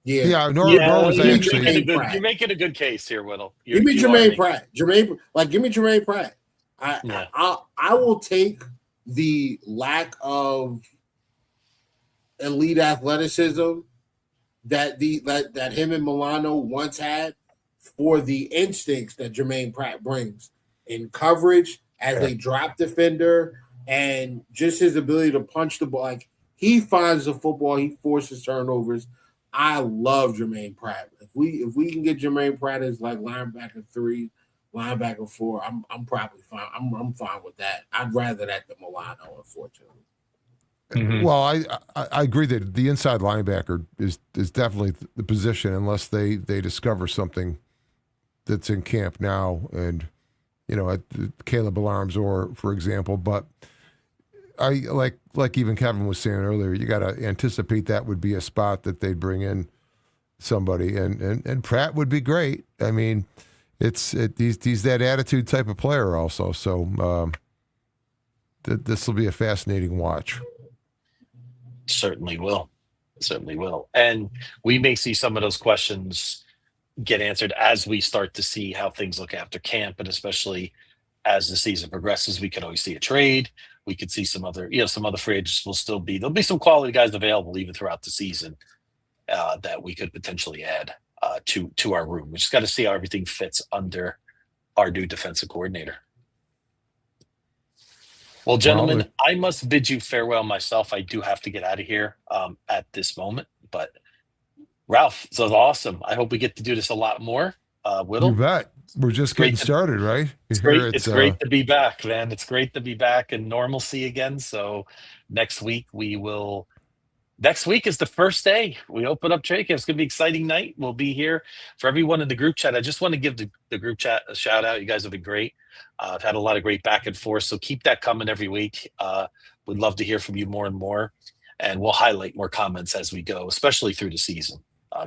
Nor was actually. You're making a good case here, Whittle. Give me Jermaine Pratt. Give me Jermaine Pratt. I will take the lack of elite athleticism that him and Milano once had for the instincts that Jermaine Pratt brings in coverage as a drop defender and just his ability to punch the ball. Like he finds the football, he forces turnovers. I love Jermaine Pratt. If we can get Jermaine Pratt as like linebacker 3, linebacker 4, I'm probably fine. I'm fine with that. I'd rather that than Milano, unfortunately. Mm-hmm. Well, I agree that the inside linebacker is definitely the position unless they discover something that's in camp now, and at Caleb Alarmzor, for example. But I like even Kevin was saying earlier, you got to anticipate that would be a spot that they'd bring in somebody, and Pratt would be great. I mean, he's that attitude type of player also. So this will be a fascinating watch. Certainly will. And we may see some of those questions get answered as we start to see how things look after camp, and especially as the season progresses. We could always see a trade. We could see some other free agents there'll be some quality guys available even throughout the season that we could potentially add to our room. We just got to see how everything fits under our new defensive coordinator. Well, gentlemen, I must bid you farewell myself. I do have to get out of here at this moment. But Ralph, this was awesome. I hope we get to do this a lot more. Whittle, you bet. We're just getting started, right? It's great to be back, man. It's great to be back in normalcy again. So next week is the first day we open up trade camp. It's going to be an exciting night. We'll be here for everyone in the group chat. I just want to give the group chat a shout out. You guys have been great. I've had a lot of great back and forth, so keep that coming every week. We'd love to hear from you more and more, and we'll highlight more comments as we go, especially through the season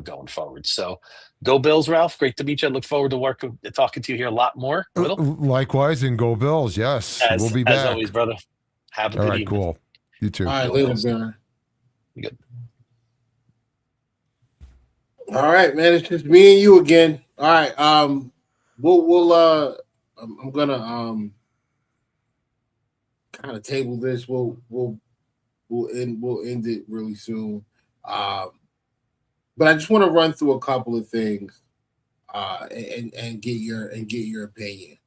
going forward. So go Bills, Ralph. Great to meet you. I look forward to talking to you here a lot more. Whittle? Likewise, and go Bills. Yes, we'll be back. As always, brother. Have a good evening. Cool. You too. All right, later, Baron. You good. All right, man. It's just me and you again. All right. We'll I'm gonna kind of table this. We'll end it really soon. But I just want to run through a couple of things and get your opinion.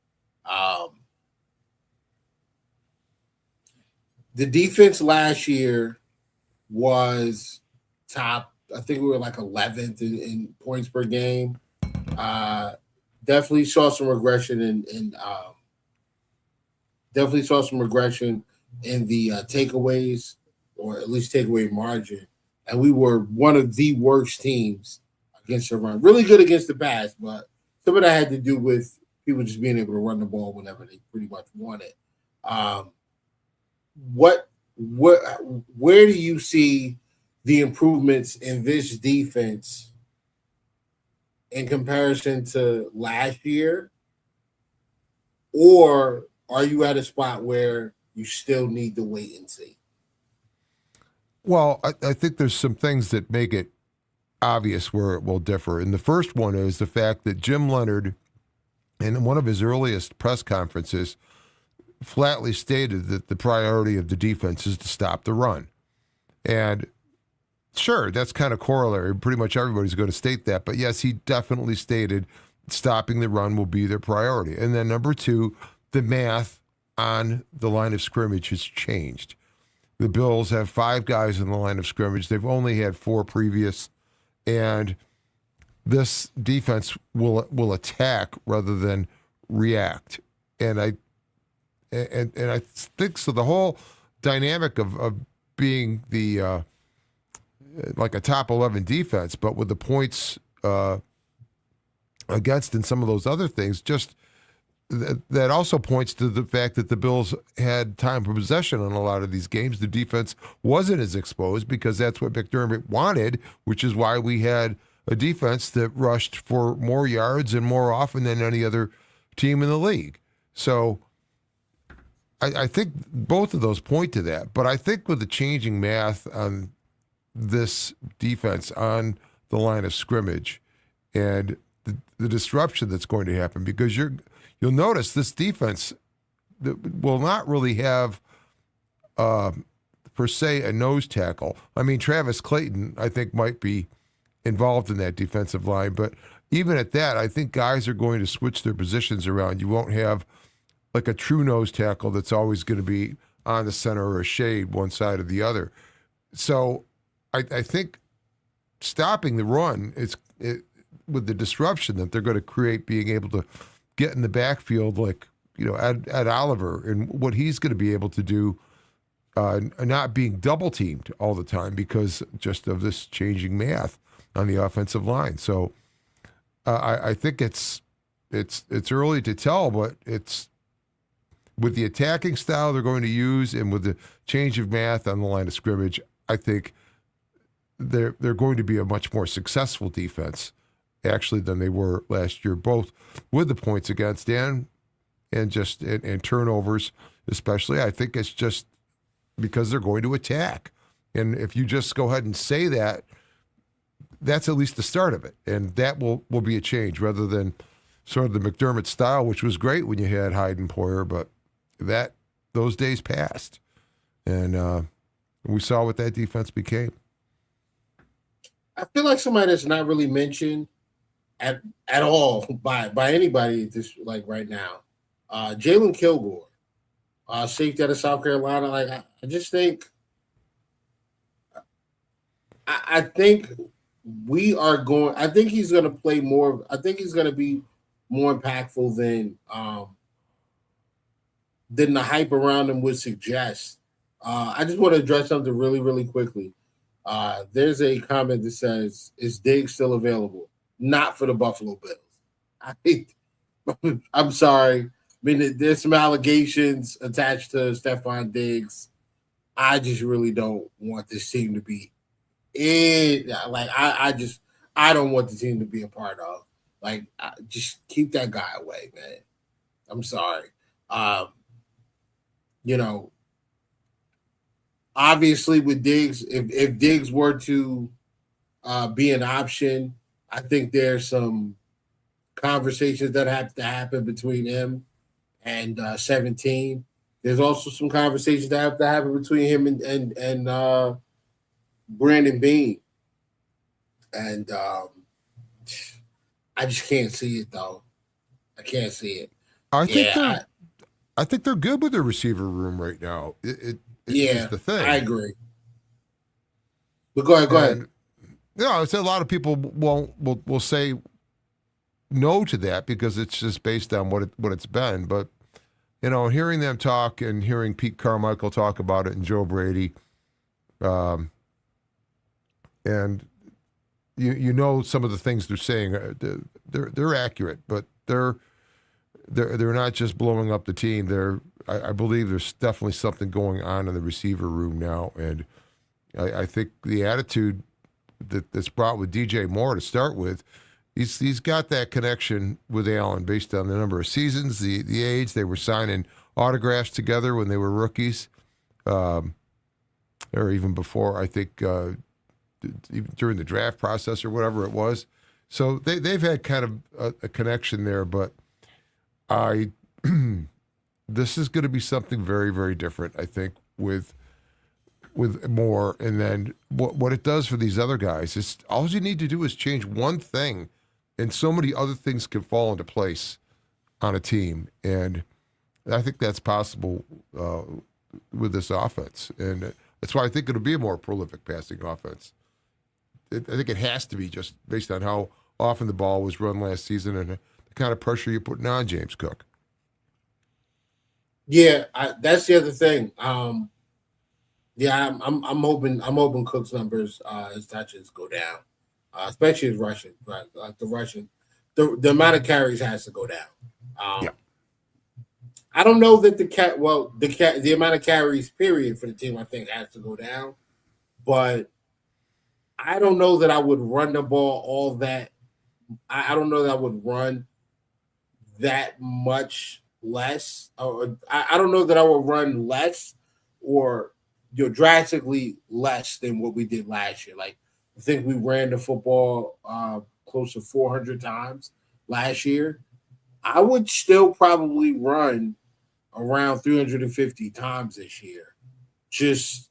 The defense last year was top. I think we were like 11th in points per game. Definitely saw some regression in the takeaways, or at least takeaway margin. And we were one of the worst teams against the run. Really good against the pass, but some of that had to do with people just being able to run the ball whenever they pretty much want it. Where do you see the improvements in this defense in comparison to last year? Or are you at a spot where you still need to wait and see? Well, I think there's some things that make it obvious where it will differ. And the first one is the fact that Jim Leonard, in one of his earliest press conferences, flatly stated that the priority of the defense is to stop the run. And sure, that's kind of corollary. Pretty much everybody's going to state that. But yes, he definitely stated stopping the run will be their priority. And then number two, the math on the line of scrimmage has changed. The Bills have 5 guys in the line of scrimmage. They've only had 4 previous. And this defense will attack rather than react. And I think so. The whole dynamic of being the like a top 11 defense, but with the points against and some of those other things, just that also points to the fact that the Bills had time of possession on a lot of these games. The defense wasn't as exposed because that's what McDermott wanted, which is why we had a defense that rushed for more yards and more often than any other team in the league. So I think both of those point to that. But I think with the changing math on this defense on the line of scrimmage and the disruption that's going to happen, because you'll notice this defense will not really have, per se, a nose tackle. I mean, Travis Clayton, I think, might be involved in that defensive line. But even at that, I think guys are going to switch their positions around. You won't have like a true nose tackle that's always going to be on the center or a shade one side or the other. So I think stopping the run with the disruption that they're going to create, being able to get in the backfield like, Ed Oliver and what he's going to be able to do, not being double teamed all the time because just of this changing math on the offensive line. So I think it's early to tell, but it's with the attacking style they're going to use and with the change of math on the line of scrimmage, I think they're going to be a much more successful defense actually than they were last year, both with the points against and turnovers, especially. I think it's just because they're going to attack. And if you just go ahead and say that, that's at least the start of it. And that will be a change rather than sort of the McDermott style, which was great when you had Hyde and Poyer, but those days passed. And we saw what that defense became. I feel like somebody that's not really mentioned at all by anybody this like right now. Jalen Kilgore, safety out of South Carolina. Like I just think, I think we are going. I think he's going to play more. I think he's going to be more impactful than the hype around him would suggest. I just want to address something really, really quickly. There's a comment that says, "Is Diggs still available?" Not for the Buffalo Bills. I'm sorry. I mean, there's some allegations attached to Stephon Diggs. I just really don't want this team to be in. Like I don't want the team to be a part of. Like, just keep that guy away, man. I'm sorry. You know, obviously with Diggs, if Diggs were to be an option, I think there's some conversations that have to happen between him and 17. There's also some conversations that have to happen between him and Brandon Beane. And I just can't see it, though. I can't see it. I think they're good with their receiver room right now. It is the thing. I agree. But go ahead. Yeah, I say a lot of people will say no to that because it's just based on what it's been. But hearing them talk and hearing Pete Carmichael talk about it and Joe Brady, and some of the things they're saying, they're accurate, but they're not just blowing up the team. I believe there's definitely something going on in the receiver room now, and I think the attitude that's brought with DJ Moore to start with, he's got that connection with Allen based on the number of seasons, the age. They were signing autographs together when they were rookies, or even before. I think even during the draft process or whatever it was. So they've had kind of a connection there, but this is going to be something very, very different, I think, with Moore. And then what it does for these other guys is all you need to do is change one thing, and so many other things can fall into place on a team. And I think that's possible with this offense. And that's why I think it'll be a more prolific passing offense. I think it has to be, just based on how often the ball was run last season and the kind of pressure you're putting on James Cook. Yeah, that's the other thing. I'm hoping Cook's numbers, his touches go down, especially his rushing. Right, like the amount of carries has to go down. I don't know that the amount of carries period for the team, I think, has to go down, but I don't know that I would run the ball all that. I don't know that I would run that much less. Or I don't know that I would run less or drastically less than what we did last year. Like, I think we ran the football close to 400 times last year. I would still probably run around 350 times this year. Just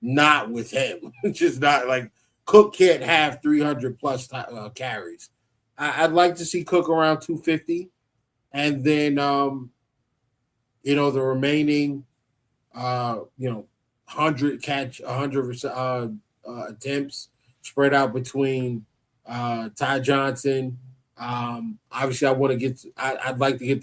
not with him. Just not like Cook can't have 300 plus carries. I'd like to see Cook around 250, and then the remaining 100 attempts spread out between Ty Johnson. Obviously, I'd like to get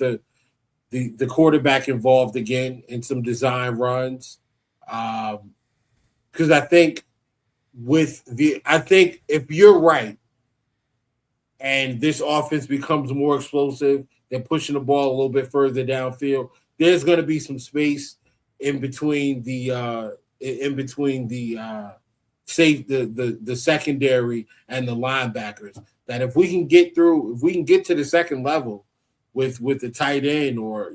the quarterback involved again in some design runs, because I think if you're right and this offense becomes more explosive, they're pushing the ball a little bit further downfield, there's going to be some space in between the secondary and the linebackers, that if we can get to the second level with the tight end or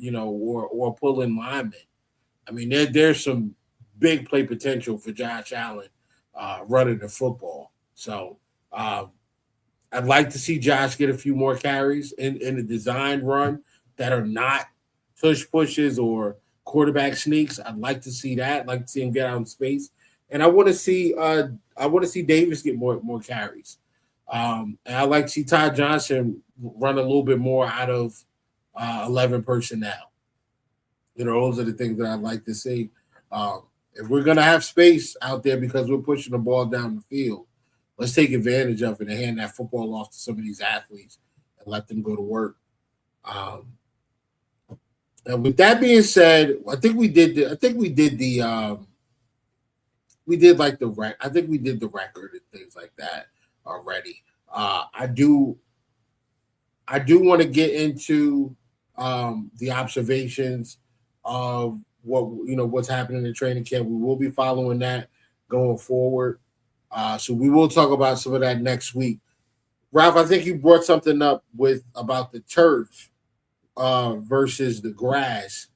pull-in lineman, I mean, there's some big play potential for Josh Allen running the football. So I'd like to see Josh get a few more carries in the design run that are not tush pushes or quarterback sneaks. I'd like to see that. I'd like to see him get out in space, and I want to see Davis get more carries. And I'd like to see Ty Johnson run a little bit more out of 11 personnel. Those are the things that I'd like to see. If we're going to have space out there because we're pushing the ball down the field, let's take advantage of it and hand that football off to some of these athletes and let them go to work. And with that being said, I think we did the record and things like that already. I do want to get into the observations of what's happening in training camp. We will be following that going forward. So we will talk about some of that next week. Ralph, I think you brought something up about the turf versus the grass.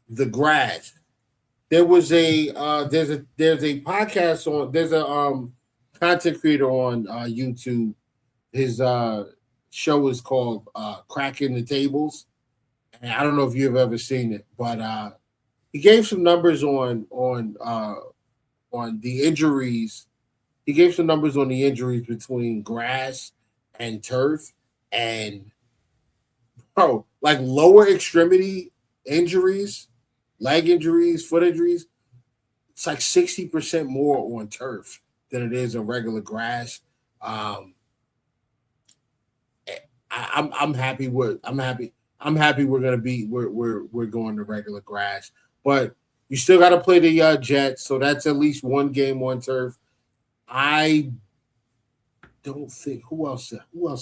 The grass. There's a podcast there's a content creator on YouTube. His show is called Cracking the Tables. And I don't know if you've ever seen it, but he gave some numbers on the injuries. He gave some numbers on the injuries between grass and turf, and like lower extremity injuries, leg injuries, foot injuries. It's like 60% more on turf than it is on regular grass. I'm happy we're going to regular grass, but you still got to play the Jets, so that's at least one game on turf. I don't think who else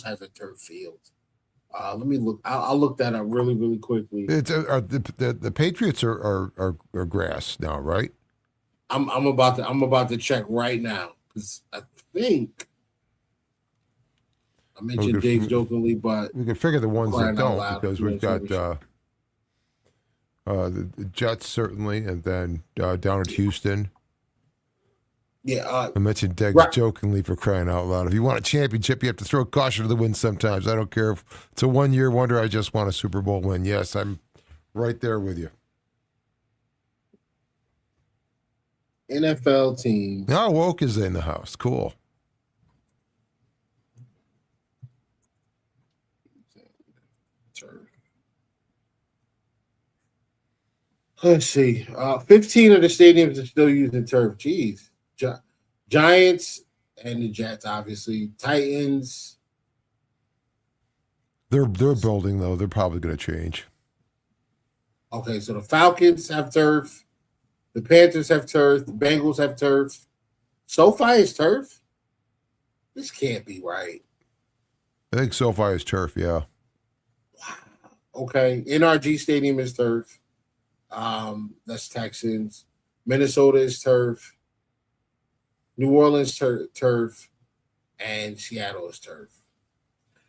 has a turf field. Let me look. I'll look that up really, really quickly. It's the Patriots are grass now, right? I'm about to check right now because I think I mentioned Diggs jokingly, but we can figure the ones that don't because we've got the Jets certainly, and then down at Houston. Yeah, I mentioned Diggs jokingly for crying out loud. If you want a championship, you have to throw caution to the wind sometimes. I don't care if it's a one-year wonder. I just want a Super Bowl win. Yes, I'm right there with you. NFL teams. Now Woke is in the house. Cool. Let's see. 15 of the stadiums are still using turf. Jeez. Giants and the Jets, obviously. Titans. They're building, though. They're probably going to change. Okay, so the Falcons have turf. The Panthers have turf. The Bengals have turf. SoFi is turf? This can't be right. I think SoFi is turf, yeah. Wow. Okay. NRG Stadium is turf. That's Texans. Minnesota is turf. New Orleans turf, and Seattle is turf.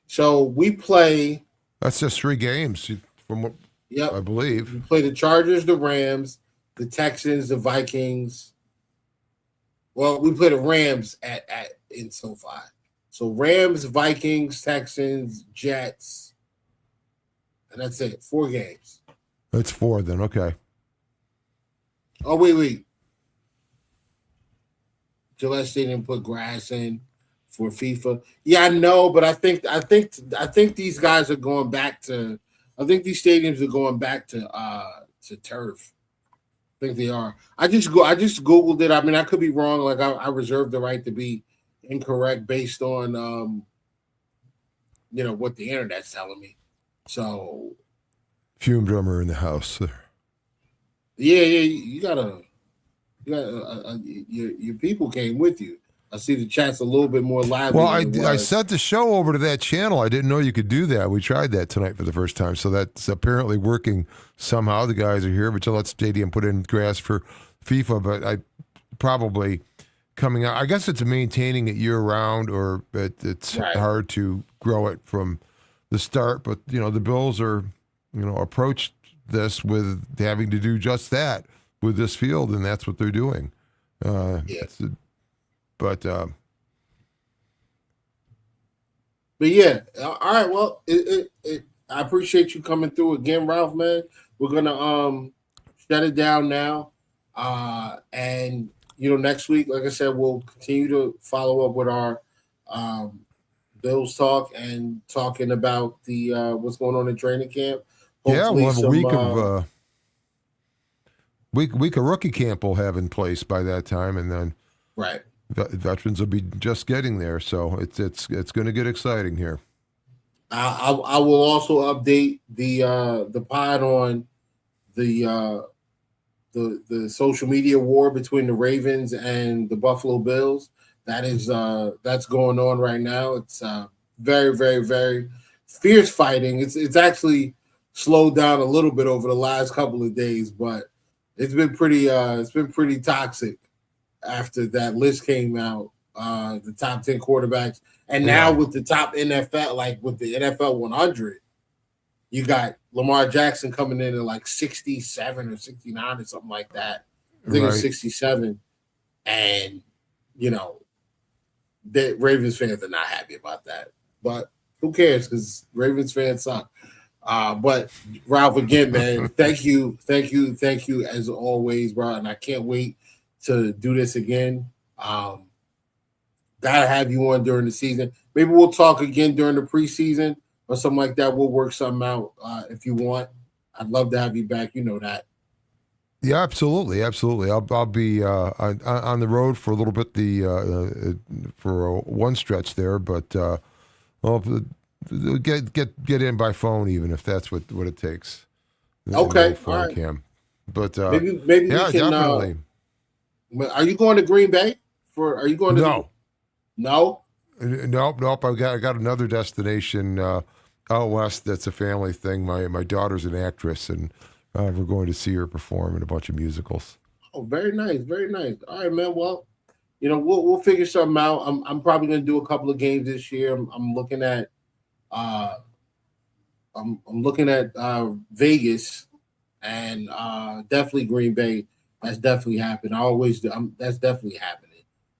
So we play. That's just 3 games from what I believe. We play the Chargers, the Rams, the Texans, the Vikings. Well, we play the Rams in SoFi. So Rams, Vikings, Texans, Jets, and that's it. 4 games. That's 4 then. Okay. Oh wait. Gillette Stadium put grass in for FIFA. Yeah, I know, but I think these guys are going back to. I think these stadiums are going back to turf. I think they are. I just Googled it. I mean, I could be wrong. Like I reserve the right to be incorrect based on what the internet's telling me. So, Fume drummer in the house. Yeah, you gotta. Your people came with you. I see the chat's a little bit more lively. Well, I sent the show over to that channel. I didn't know you could do that. We tried that tonight for the first time, so that's apparently working somehow. The guys are here, but Gillette Stadium put in grass for FIFA, but I probably coming out. I guess it's maintaining it year round, or it's hard to grow it from the start. But the Bills are approached this with having to do just that with this field, and that's what they're doing. But yeah, all right. Well, I appreciate you coming through again, Ralph. Man, we're gonna shut it down now, and next week, like I said, we'll continue to follow up with our Bills talk and talking about the what's going on in training camp. Hopefully we'll have a week of rookie camp we'll have in place by that time, and then veterans will be just getting there. So it's going to get exciting here. I will also update the pod on the social media war between the Ravens and the Buffalo Bills. That's going on right now. It's very, very, very fierce fighting. It's actually slowed down a little bit over the last couple of days, but it's been pretty toxic after that list came out, the top 10 quarterbacks. And now with the top NFL, like with the NFL 100, you got Lamar Jackson coming in at like 67 or 69 or something like that. I think it's 67. And, the Ravens fans are not happy about that. But who cares? Because Ravens fans suck. But Ralph, again, man, thank you as always, bro. And I can't wait to do this again. Gotta have you on during the season. Maybe we'll talk again during the preseason or something like that. We'll work something out if you want. I'd love to have you back. You know that. Yeah, absolutely. I'll be on the road for a little bit for one stretch there, but I'll get in by phone even if that's what it takes. Okay, all right. Cam. But maybe we can. Definitely. Are you going to Green Bay? Are you going to? No. No. Nope. I got another destination out west. That's a family thing. My daughter's an actress, and we're going to see her perform in a bunch of musicals. Oh, very nice, very nice. All right, man. Well, we'll figure something out. I'm probably going to do a couple of games this year. I'm looking at Vegas and definitely Green Bay. That's definitely happened. I always do. That's definitely happening.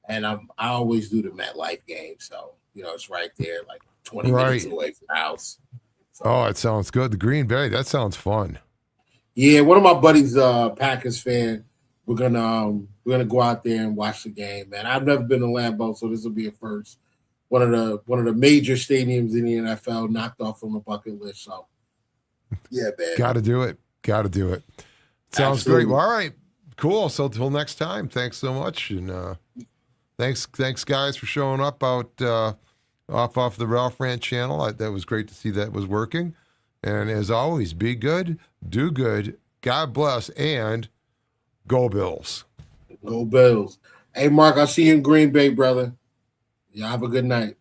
And I always do the MetLife game. So, it's right there, like 20 minutes away from the house. So, oh, it sounds good. The Green Bay, that sounds fun. Yeah, one of my buddies, Packers fan. We're gonna go out there and watch the game, man. I've never been to Lambeau, so this will be a first. One of the major stadiums in the NFL knocked off from the bucket list. So, yeah, man. Got to do it. Sounds Absolutely. great. Well, all right, cool. So till next time, thanks so much, and thanks guys for showing up out off the Ralph Rant channel. That was great to see that was working. And as always, be good, do good, God bless, and go Bills. Go Bills. Hey, Mark, I'll see you in Green Bay, brother. Y'all have a good night.